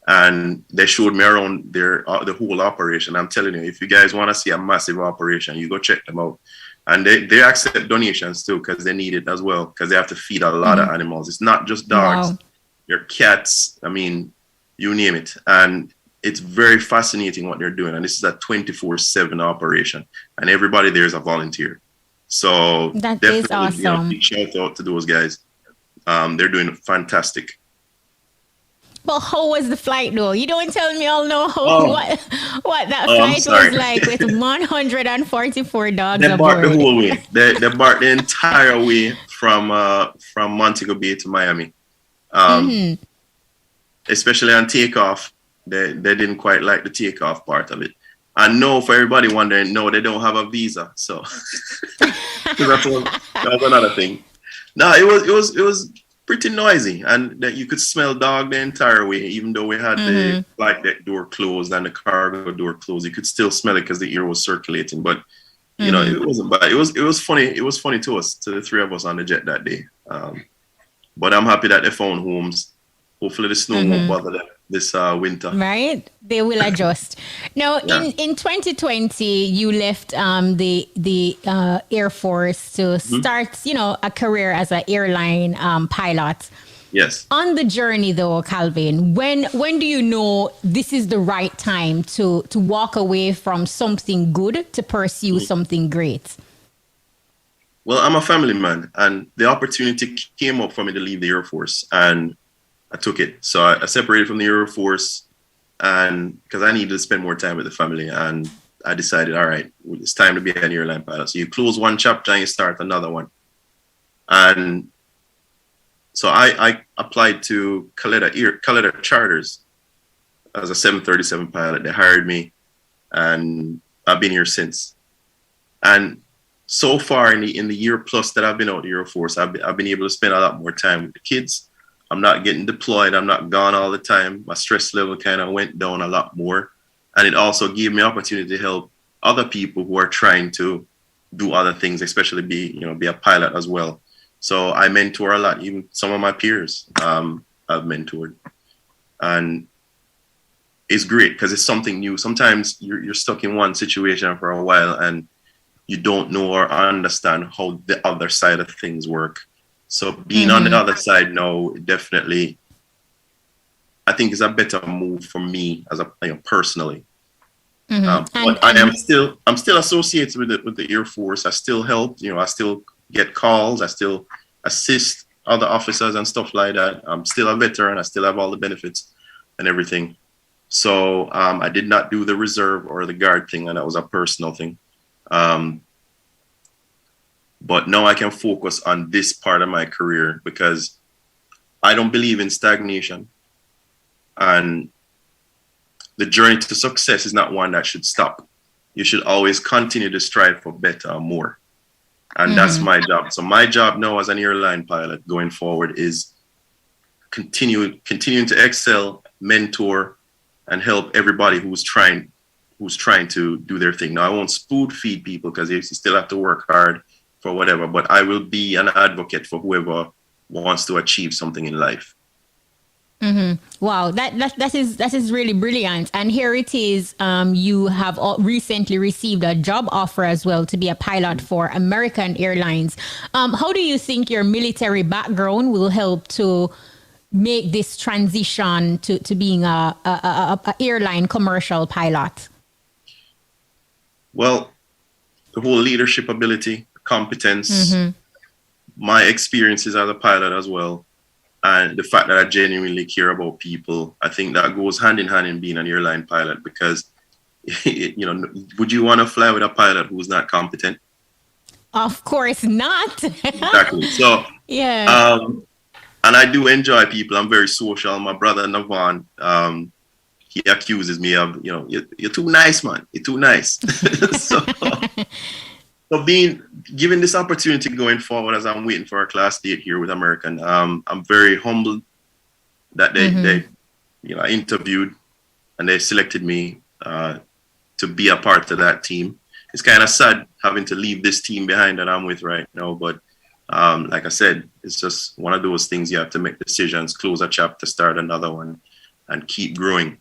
And they showed me around the whole operation. I'm telling you, if you guys want to see a massive operation, you go check them out. And they accept donations too because they need it as well because they have to feed a lot of animals. It's not just dogs. Wow. Your cats, I mean, you name it. And it's very fascinating what they're doing. And this is a 24/7 operation. And everybody there is a volunteer. So that definitely, is awesome. Big shout out to those guys. They're doing fantastic. Well, how was the flight though? You don't tell me all know what that flight was like with 144 dogs They aboard. barked the whole way. They barked the entire way from Montego Bay to Miami. Especially on takeoff. They didn't quite like the takeoff part of it. I know for everybody wondering, no, they don't have a visa. So that's another thing. No, it was pretty noisy, and that you could smell dog the entire way, even though we had the flight deck door closed and the cargo door closed. You could still smell it because the air was circulating. But it wasn't bad. It was funny. It was funny to us, to the 3 of us on the jet that day. But I'm happy that they found homes. Hopefully the snow won't bother them this winter. Right? They will adjust. Now, in 2020, you left the Air Force to start, a career as an airline pilot. Yes. On the journey, though, Calvin, when do you know this is the right time to walk away from something good to pursue something great? Well, I'm a family man, and the opportunity came up for me to leave the Air Force, and I took it. So I separated from the Air Force, and because I needed to spend more time with the family, and I decided, all right, it's time to be an airline pilot. So you close one chapter and you start another one. And so I applied to Caleta Charters as a 737 pilot. They hired me, and I've been here since. And so far in the year plus that I've been out of the Air Force, I've been able to spend a lot more time with the kids. I'm not getting deployed. I'm not gone all the time. My stress level kind of went down a lot more. And it also gave me opportunity to help other people who are trying to do other things, especially be a pilot as well. So I mentor a lot, even some of my peers I've mentored. And it's great because it's something new. Sometimes you're stuck in one situation for a while and you don't know or understand how the other side of things work. So being on the other side now, definitely, I think is a better move for me as personally. But I'm still associated with the Air Force. I still help. I still get calls. I still assist other officers and stuff like that. I'm still a veteran. I still have all the benefits and everything. So I did not do the reserve or the guard thing, and that was a personal thing. But now I can focus on this part of my career because I don't believe in stagnation. And the journey to success is not one that should stop. You should always continue to strive for better and more. And that's my job. So my job now as an airline pilot going forward is continuing to excel, mentor, and help everybody who's trying to do their thing. Now I won't spoon feed people because you still have to work hard for whatever, but I will be an advocate for whoever wants to achieve something in life. Wow, that is really brilliant. And here it is. You have recently received a job offer as well to be a pilot for American Airlines. How do you think your military background will help to make this transition to being a airline commercial pilot? Well, the whole leadership ability, competence, my experiences as a pilot as well, and the fact that I genuinely care about people, I think that goes hand in hand in being an airline pilot because, would you want to fly with a pilot who's not competent? Of course not. Exactly. So, yeah. And I do enjoy people. I'm very social. My brother, Navon, he accuses me of, you're too nice, man. You're too nice. So being given this opportunity going forward as I'm waiting for a class date here with American, I'm very humbled that they I interviewed and they selected me to be a part of that team. It's kind of sad having to leave this team behind that I'm with right now, but like I said, it's just one of those things you have to make decisions, close a chapter, start another one, and keep growing.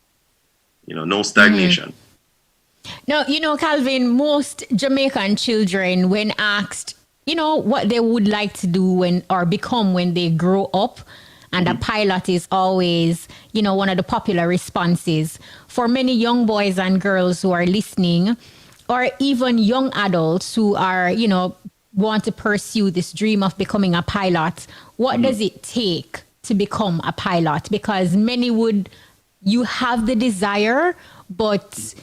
No stagnation. Now, Calvin, most Jamaican children, when asked, what they would like to do or become when they grow up, and a pilot is always, one of the popular responses. For many young boys and girls who are listening, or even young adults who are, want to pursue this dream of becoming a pilot, what does it take to become a pilot? Because many you have the desire, but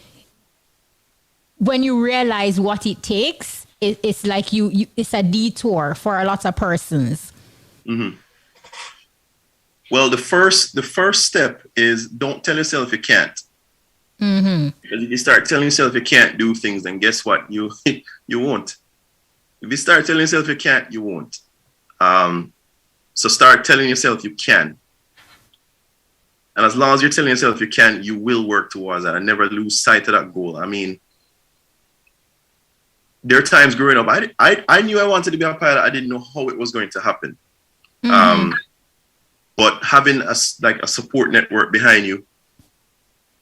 when you realize what it takes, it's like it's a detour for a lot of persons. Well, the first step is don't tell yourself you can't. Because if you start telling yourself you can't do things, then guess what? You won't. If you start telling yourself you can't, you won't. So start telling yourself you can. And as long as you're telling yourself you can, you will work towards that and never lose sight of that goal. I mean, there are times growing up, I knew I wanted to be a pilot. I didn't know how it was going to happen. But having a support network behind you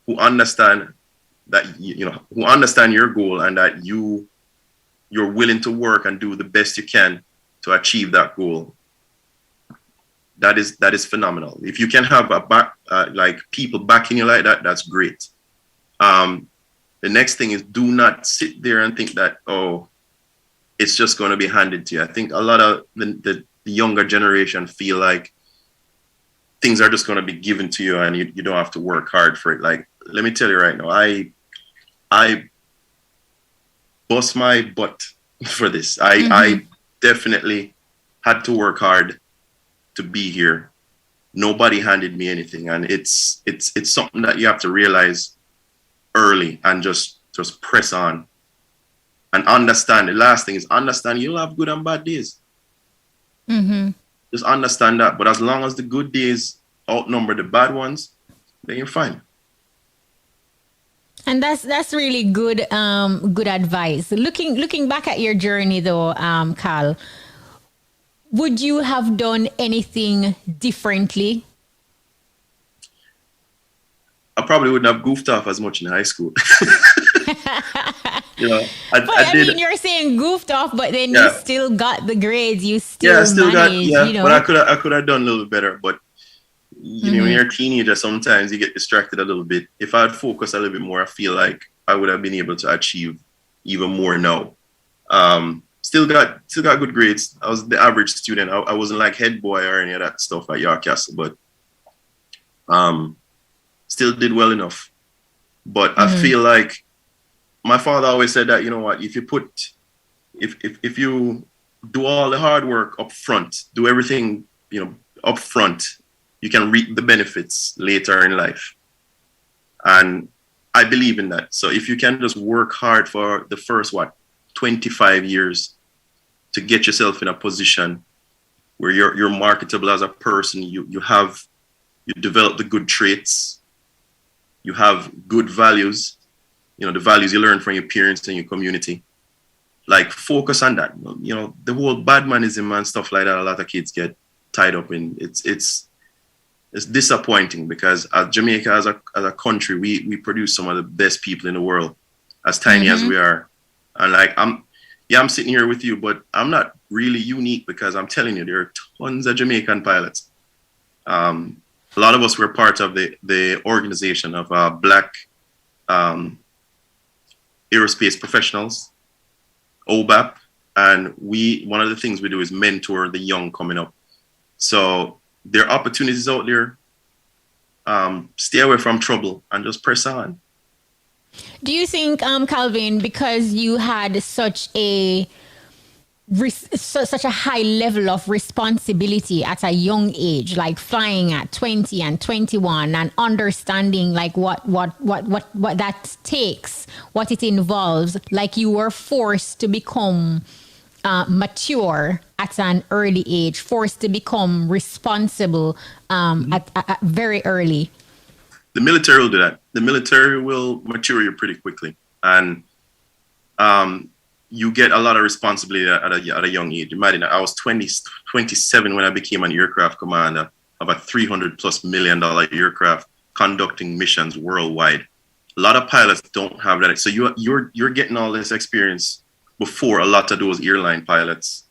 who understand that, who understand your goal and that you're willing to work and do the best you can to achieve that goal. That is phenomenal. If you can have people backing you like that, that's great. The next thing is do not sit there and think that, it's just going to be handed to you. I think a lot of the younger generation feel like things are just going to be given to you and you don't have to work hard for it. Like, let me tell you right now, I bust my butt for this. I definitely had to work hard to be here. Nobody handed me anything. And it's something that you have to realize early and just press on and understand. The last thing is understand you'll have good and bad days. Just understand that. But as long as the good days outnumber the bad ones, then you're fine. And that's really good advice. Looking back at your journey though, Cal, would you have done anything differently? I probably wouldn't have goofed off as much in high school. I mean, you're saying goofed off, but then you still got the grades. You still managed, But I could have done a little better. But when you're a teenager, sometimes you get distracted a little bit. If I'd focused a little bit more, I feel like I would have been able to achieve even more now. still got good grades. I was the average student. I wasn't like head boy or any of that stuff at York Castle, but still did well enough. But I feel like my father always said that, you know what, if you do all the hard work up front, do everything, up front, you can reap the benefits later in life. And I believe in that. So if you can just work hard for the first, 25 years to get yourself in a position where you're marketable as a person, you develop the good traits, you have good values, the values you learn from your parents and your community. Like, focus on that. The whole badmanism and stuff like that, a lot of kids get tied up in. It's disappointing because as Jamaica, as a country, we produce some of the best people in the world, as tiny as we are. And like, I'm sitting here with you, but I'm not really unique because I'm telling you, there are tons of Jamaican pilots. A lot of us were part of the organization of Black aerospace professionals, OBAP, and one of the things we do is mentor the young coming up. So there are opportunities out there. Stay away from trouble and just press on. Do you think, Calvin, because you had such a high level of responsibility at a young age, like flying at 20 and 21 and understanding like what that takes, what it involves, like you were forced to become mature at an early age, forced to become responsible at very early? The military will do that. The military will mature you pretty quickly. And you get a lot of responsibility at a young age. Imagine, I was 27 when I became an aircraft commander of a $300+ million aircraft conducting missions worldwide. A lot of pilots don't have that. So you're getting all this experience before a lot of those airline pilots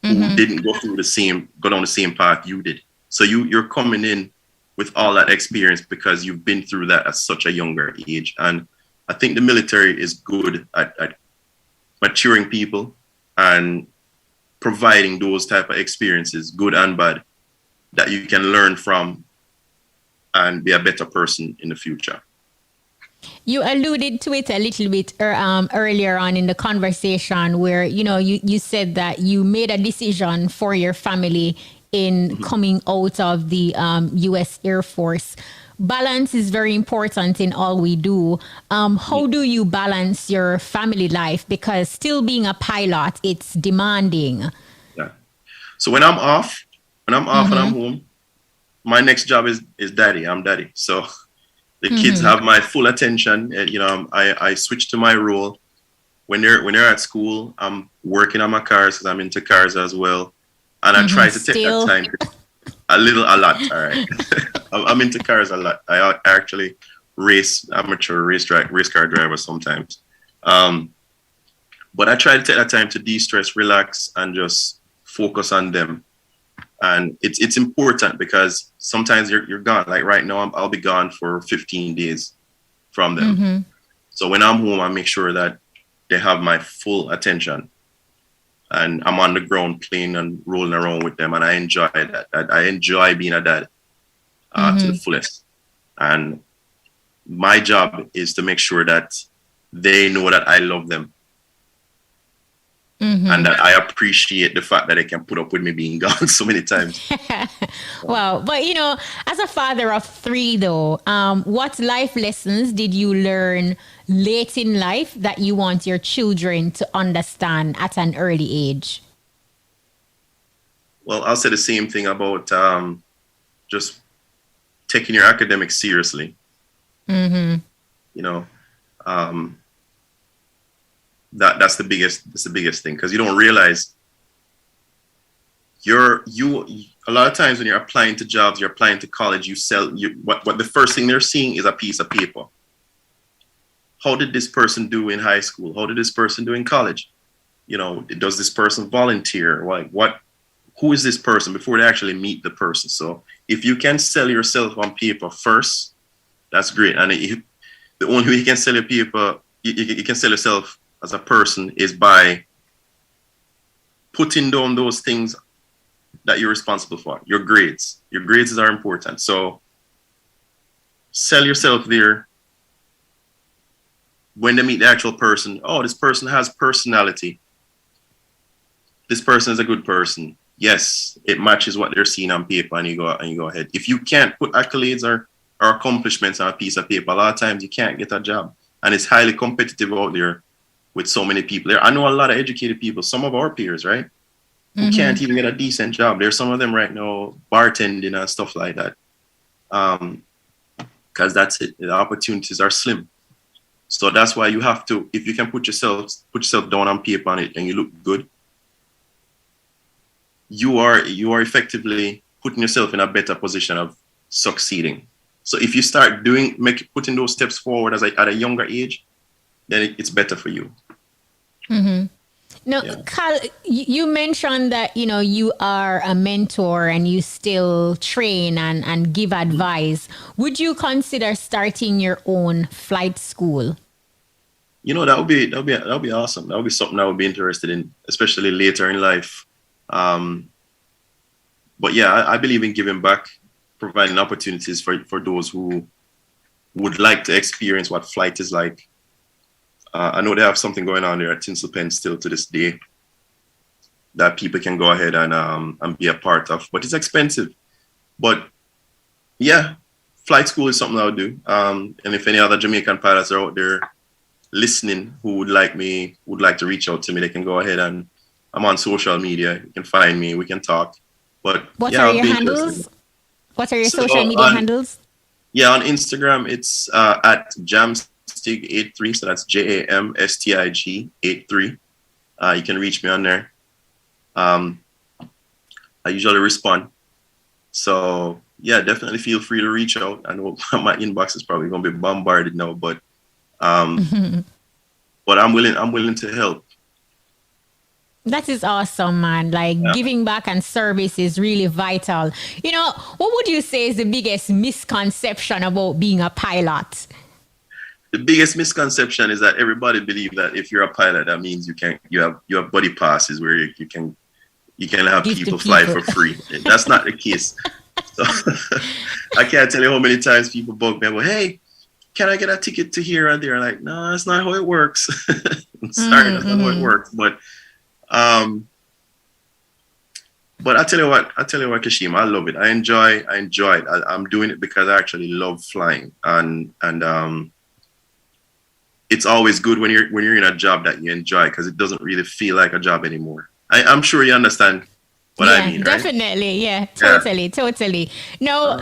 who didn't go down the same path you did. So you're coming in with all that experience because you've been through that at such a younger age. And I think the military is good at maturing people and providing those type of experiences, good and bad, that you can learn from and be a better person in the future. You alluded to it a little bit earlier on in the conversation where, you said that you made a decision for your family in coming out of the U.S. Air Force. Balance is very important in all we do. How do you balance your family life? Because still being a pilot, it's demanding. Yeah. So when I'm off and I'm home, my next job is daddy. I'm daddy. So the kids have my full attention. I switch to my role. When they're at school, I'm working on my cars because I'm into cars as well. And I try to take that time a lot. All right. I'm into cars a lot. I actually race amateur race car driver sometimes. But I try to take that time to de-stress, relax, and just focus on them. And it's important because sometimes you're gone. Like right now, I'll be gone for 15 days from them. So when I'm home, I make sure that they have my full attention. And I'm on the ground playing and rolling around with them. And I enjoy that. I enjoy being a dad to the fullest. And my job is to make sure that they know that I love them. And that I appreciate the fact that they can put up with me being gone so many times. Wow. But, as a father of 3, though, what life lessons did you learn late in life that you want your children to understand at an early age? Well, I'll say the same thing about just taking your academics seriously. That's the biggest thing, because you don't realize a lot of times when you're applying to jobs, you're applying to college, what the first thing they're seeing is a piece of paper. How did this person do in high school? How did this person do in college? Does this person volunteer? Who is this person before they actually meet the person? So if you can sell yourself on paper first, that's great. And the only way you can sell your paper, you can sell yourself as a person is by putting down those things that you're responsible for. Your grades. Your grades are important. So sell yourself there. When they meet the actual person, oh, this person has personality. This person is a good person. Yes, it matches what they're seeing on paper, and you go ahead. If you can't put accolades or accomplishments on a piece of paper, a lot of times you can't get a job. And it's highly competitive out there with so many people there. I know a lot of educated people, some of our peers, right? Who can't even get a decent job. There's some of them right now bartending and stuff like that. Because that's it. The opportunities are slim. So that's why you have to, if you can put yourself down on paper on it and you look good, you are effectively putting yourself in a better position of succeeding. So if you start putting those steps forward at a younger age, then it's better for you. Now, Carl, you mentioned that, you are a mentor and you still train and give advice. Would you consider starting your own flight school? That would be awesome. That would be something I would be interested in, especially later in life. But yeah, I believe in giving back, providing opportunities for those who would like to experience what flight is like. I know they have something going on there at Tinsel Pen still to this day that people can go ahead and be a part of, but it's expensive. But yeah, flight school is something I would do. And if any other Jamaican pilots are out there listening who would like to reach out to me, they can go ahead, and I'm on social media. You can find me. We can talk. But what are your handles? What are your social media handles? Yeah, on Instagram, it's at Jamstig83. So that's JAMSTIG 83. You can reach me on there. I usually respond. So yeah, definitely feel free to reach out. I know my inbox is probably going to be bombarded now, but but I'm willing to help. That is awesome, man. Giving back and service is really vital. What would you say is the biggest misconception about being a pilot? The biggest misconception is that everybody believes that if you're a pilot, that means you have buddy passes where you can have people fly for free. That's not the case. So I can't tell you how many times people bug me, hey, can I get a ticket to here and there? Like, no, that's not how it works. I'm sorry, that's not how it works. But I tell you what, Kashim, I love it. I enjoy it. I'm doing it because I actually love flying, and it's always good when you're in a job that you enjoy, because it doesn't really feel like a job anymore. I'm sure you understand what I mean, right? Definitely, yeah, totally. No,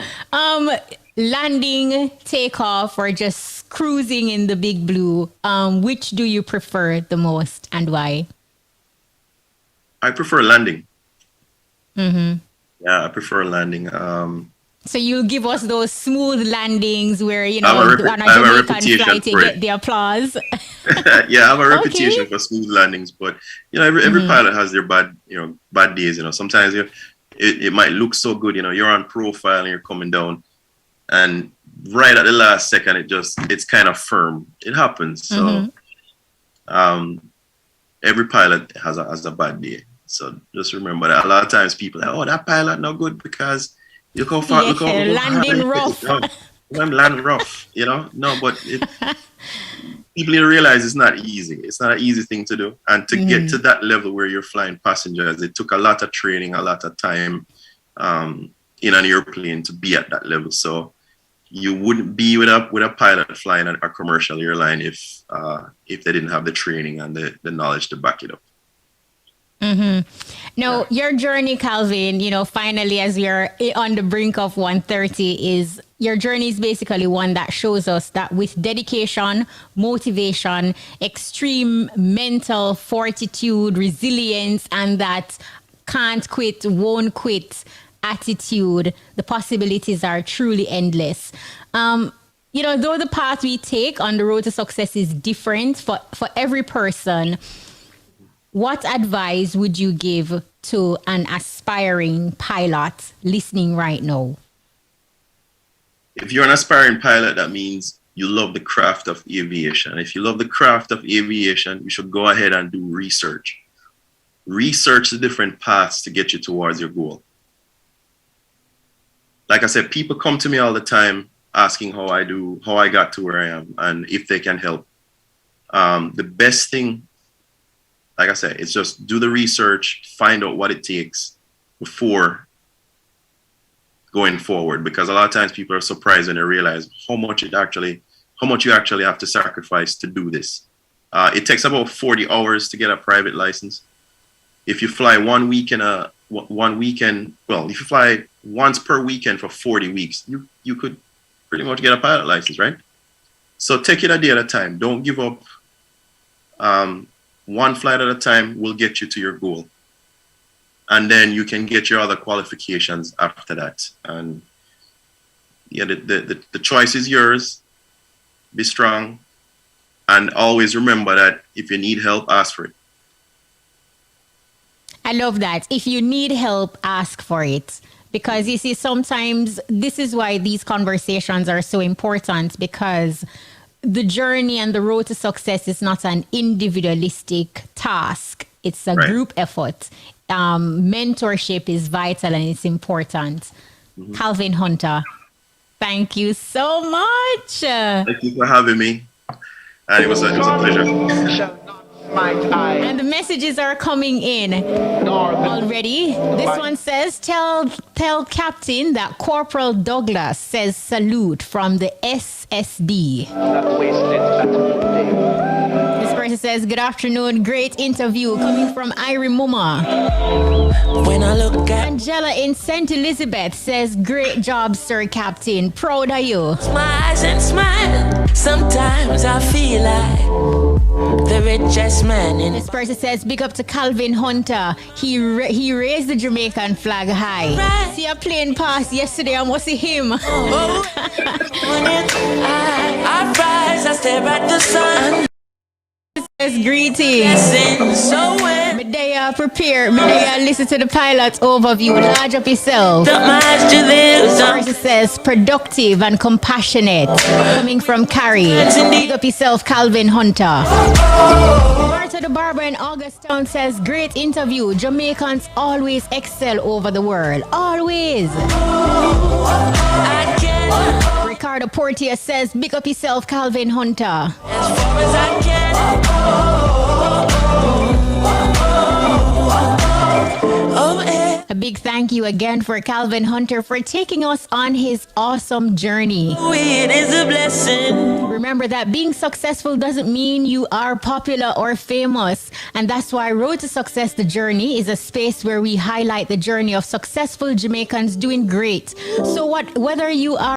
landing, takeoff, or just cruising in the big blue, which do you prefer the most and why? I prefer landing. Yeah, I prefer landing. So you'll give us those smooth landings where, on a Jamaican flight to get the applause. Yeah, I have a reputation for smooth landings, but every pilot has their bad days. Sometimes it might look so good. You're on profile and you're coming down, and right at the last second, it's kind of firm. It happens. So, every pilot has a bad day. So just remember that. A lot of times people are like, that pilot not good because look how far, look how landing rough. I'm landing rough, No, but people need to realize it's not easy. It's not an easy thing to do. And to get to that level where you're flying passengers, it took a lot of training, a lot of time in an airplane to be at that level. So you wouldn't be with a pilot flying a commercial airline if they didn't have the training and the knowledge to back it up. Now, your journey, Calvin, finally, as you're on the brink of 130, your journey is basically one that shows us that with dedication, motivation, extreme mental fortitude, resilience, and that can't quit, won't quit attitude, the possibilities are truly endless. Though the path we take on the road to success is different for every person, what advice would you give to an aspiring pilot listening right now? If you're an aspiring pilot, that means you love the craft of aviation. If you love the craft of aviation, you should go ahead and do research. research the different paths to get you towards your goal. Like I said, people come to me all the time asking how I got to where I am, and if they can help. The best thing, like I said, is just do the research, find out what it takes before going forward, because a lot of times people are surprised when they realize how much you actually have to sacrifice to do this. It takes about 40 hours to get a private license. If you fly one weekend, if you fly once per weekend for 40 weeks, you could pretty much get a pilot license, right? So take it a day at a time. Don't give up. One flight at a time will get you to your goal. And then you can get your other qualifications after that. And yeah, the choice is yours. Be strong. And always remember that if you need help, ask for it. I love that. If you need help, ask for it. Because you see, sometimes this is why these conversations are so important, because the journey and the road to success is not an individualistic task. It's a group effort. Mentorship is vital and it's important. Calvin Hunter, thank you so much. Thank you for having me. And it was a pleasure. And the messages are coming in already. This one says, tell Captain that Corporal Douglas says salute from the SSB. This person says, good afternoon, great interview coming from Irie Muma. When I look at Angela in St. Elizabeth says, great job, Sir Captain. Proud of you. Smiles and smile. Sometimes I feel like the richest man in. This person says, big up to Calvin Hunter. He raised the Jamaican flag high. Right. See a plane pass yesterday, I must see him. I rise, I stare at the sun. Says greetings. Medea, prepare. Medea, listen to the pilot overview. Large up yourself. This person says productive and compassionate. Coming from Carrie. Big up yourself, Calvin Hunter. Martha the Barber in Augustown says, great interview. Jamaicans always excel over the world. Always. Ricardo Portier says, big up yourself, Calvin Hunter. As far as I can. A big thank you again for Calvin Hunter for taking us on his awesome journey. It is a blessing. Remember that being successful doesn't mean you are popular or famous. And that's why Road to Success, the Journey, is a space where we highlight the journey of successful Jamaicans doing great. So whether you are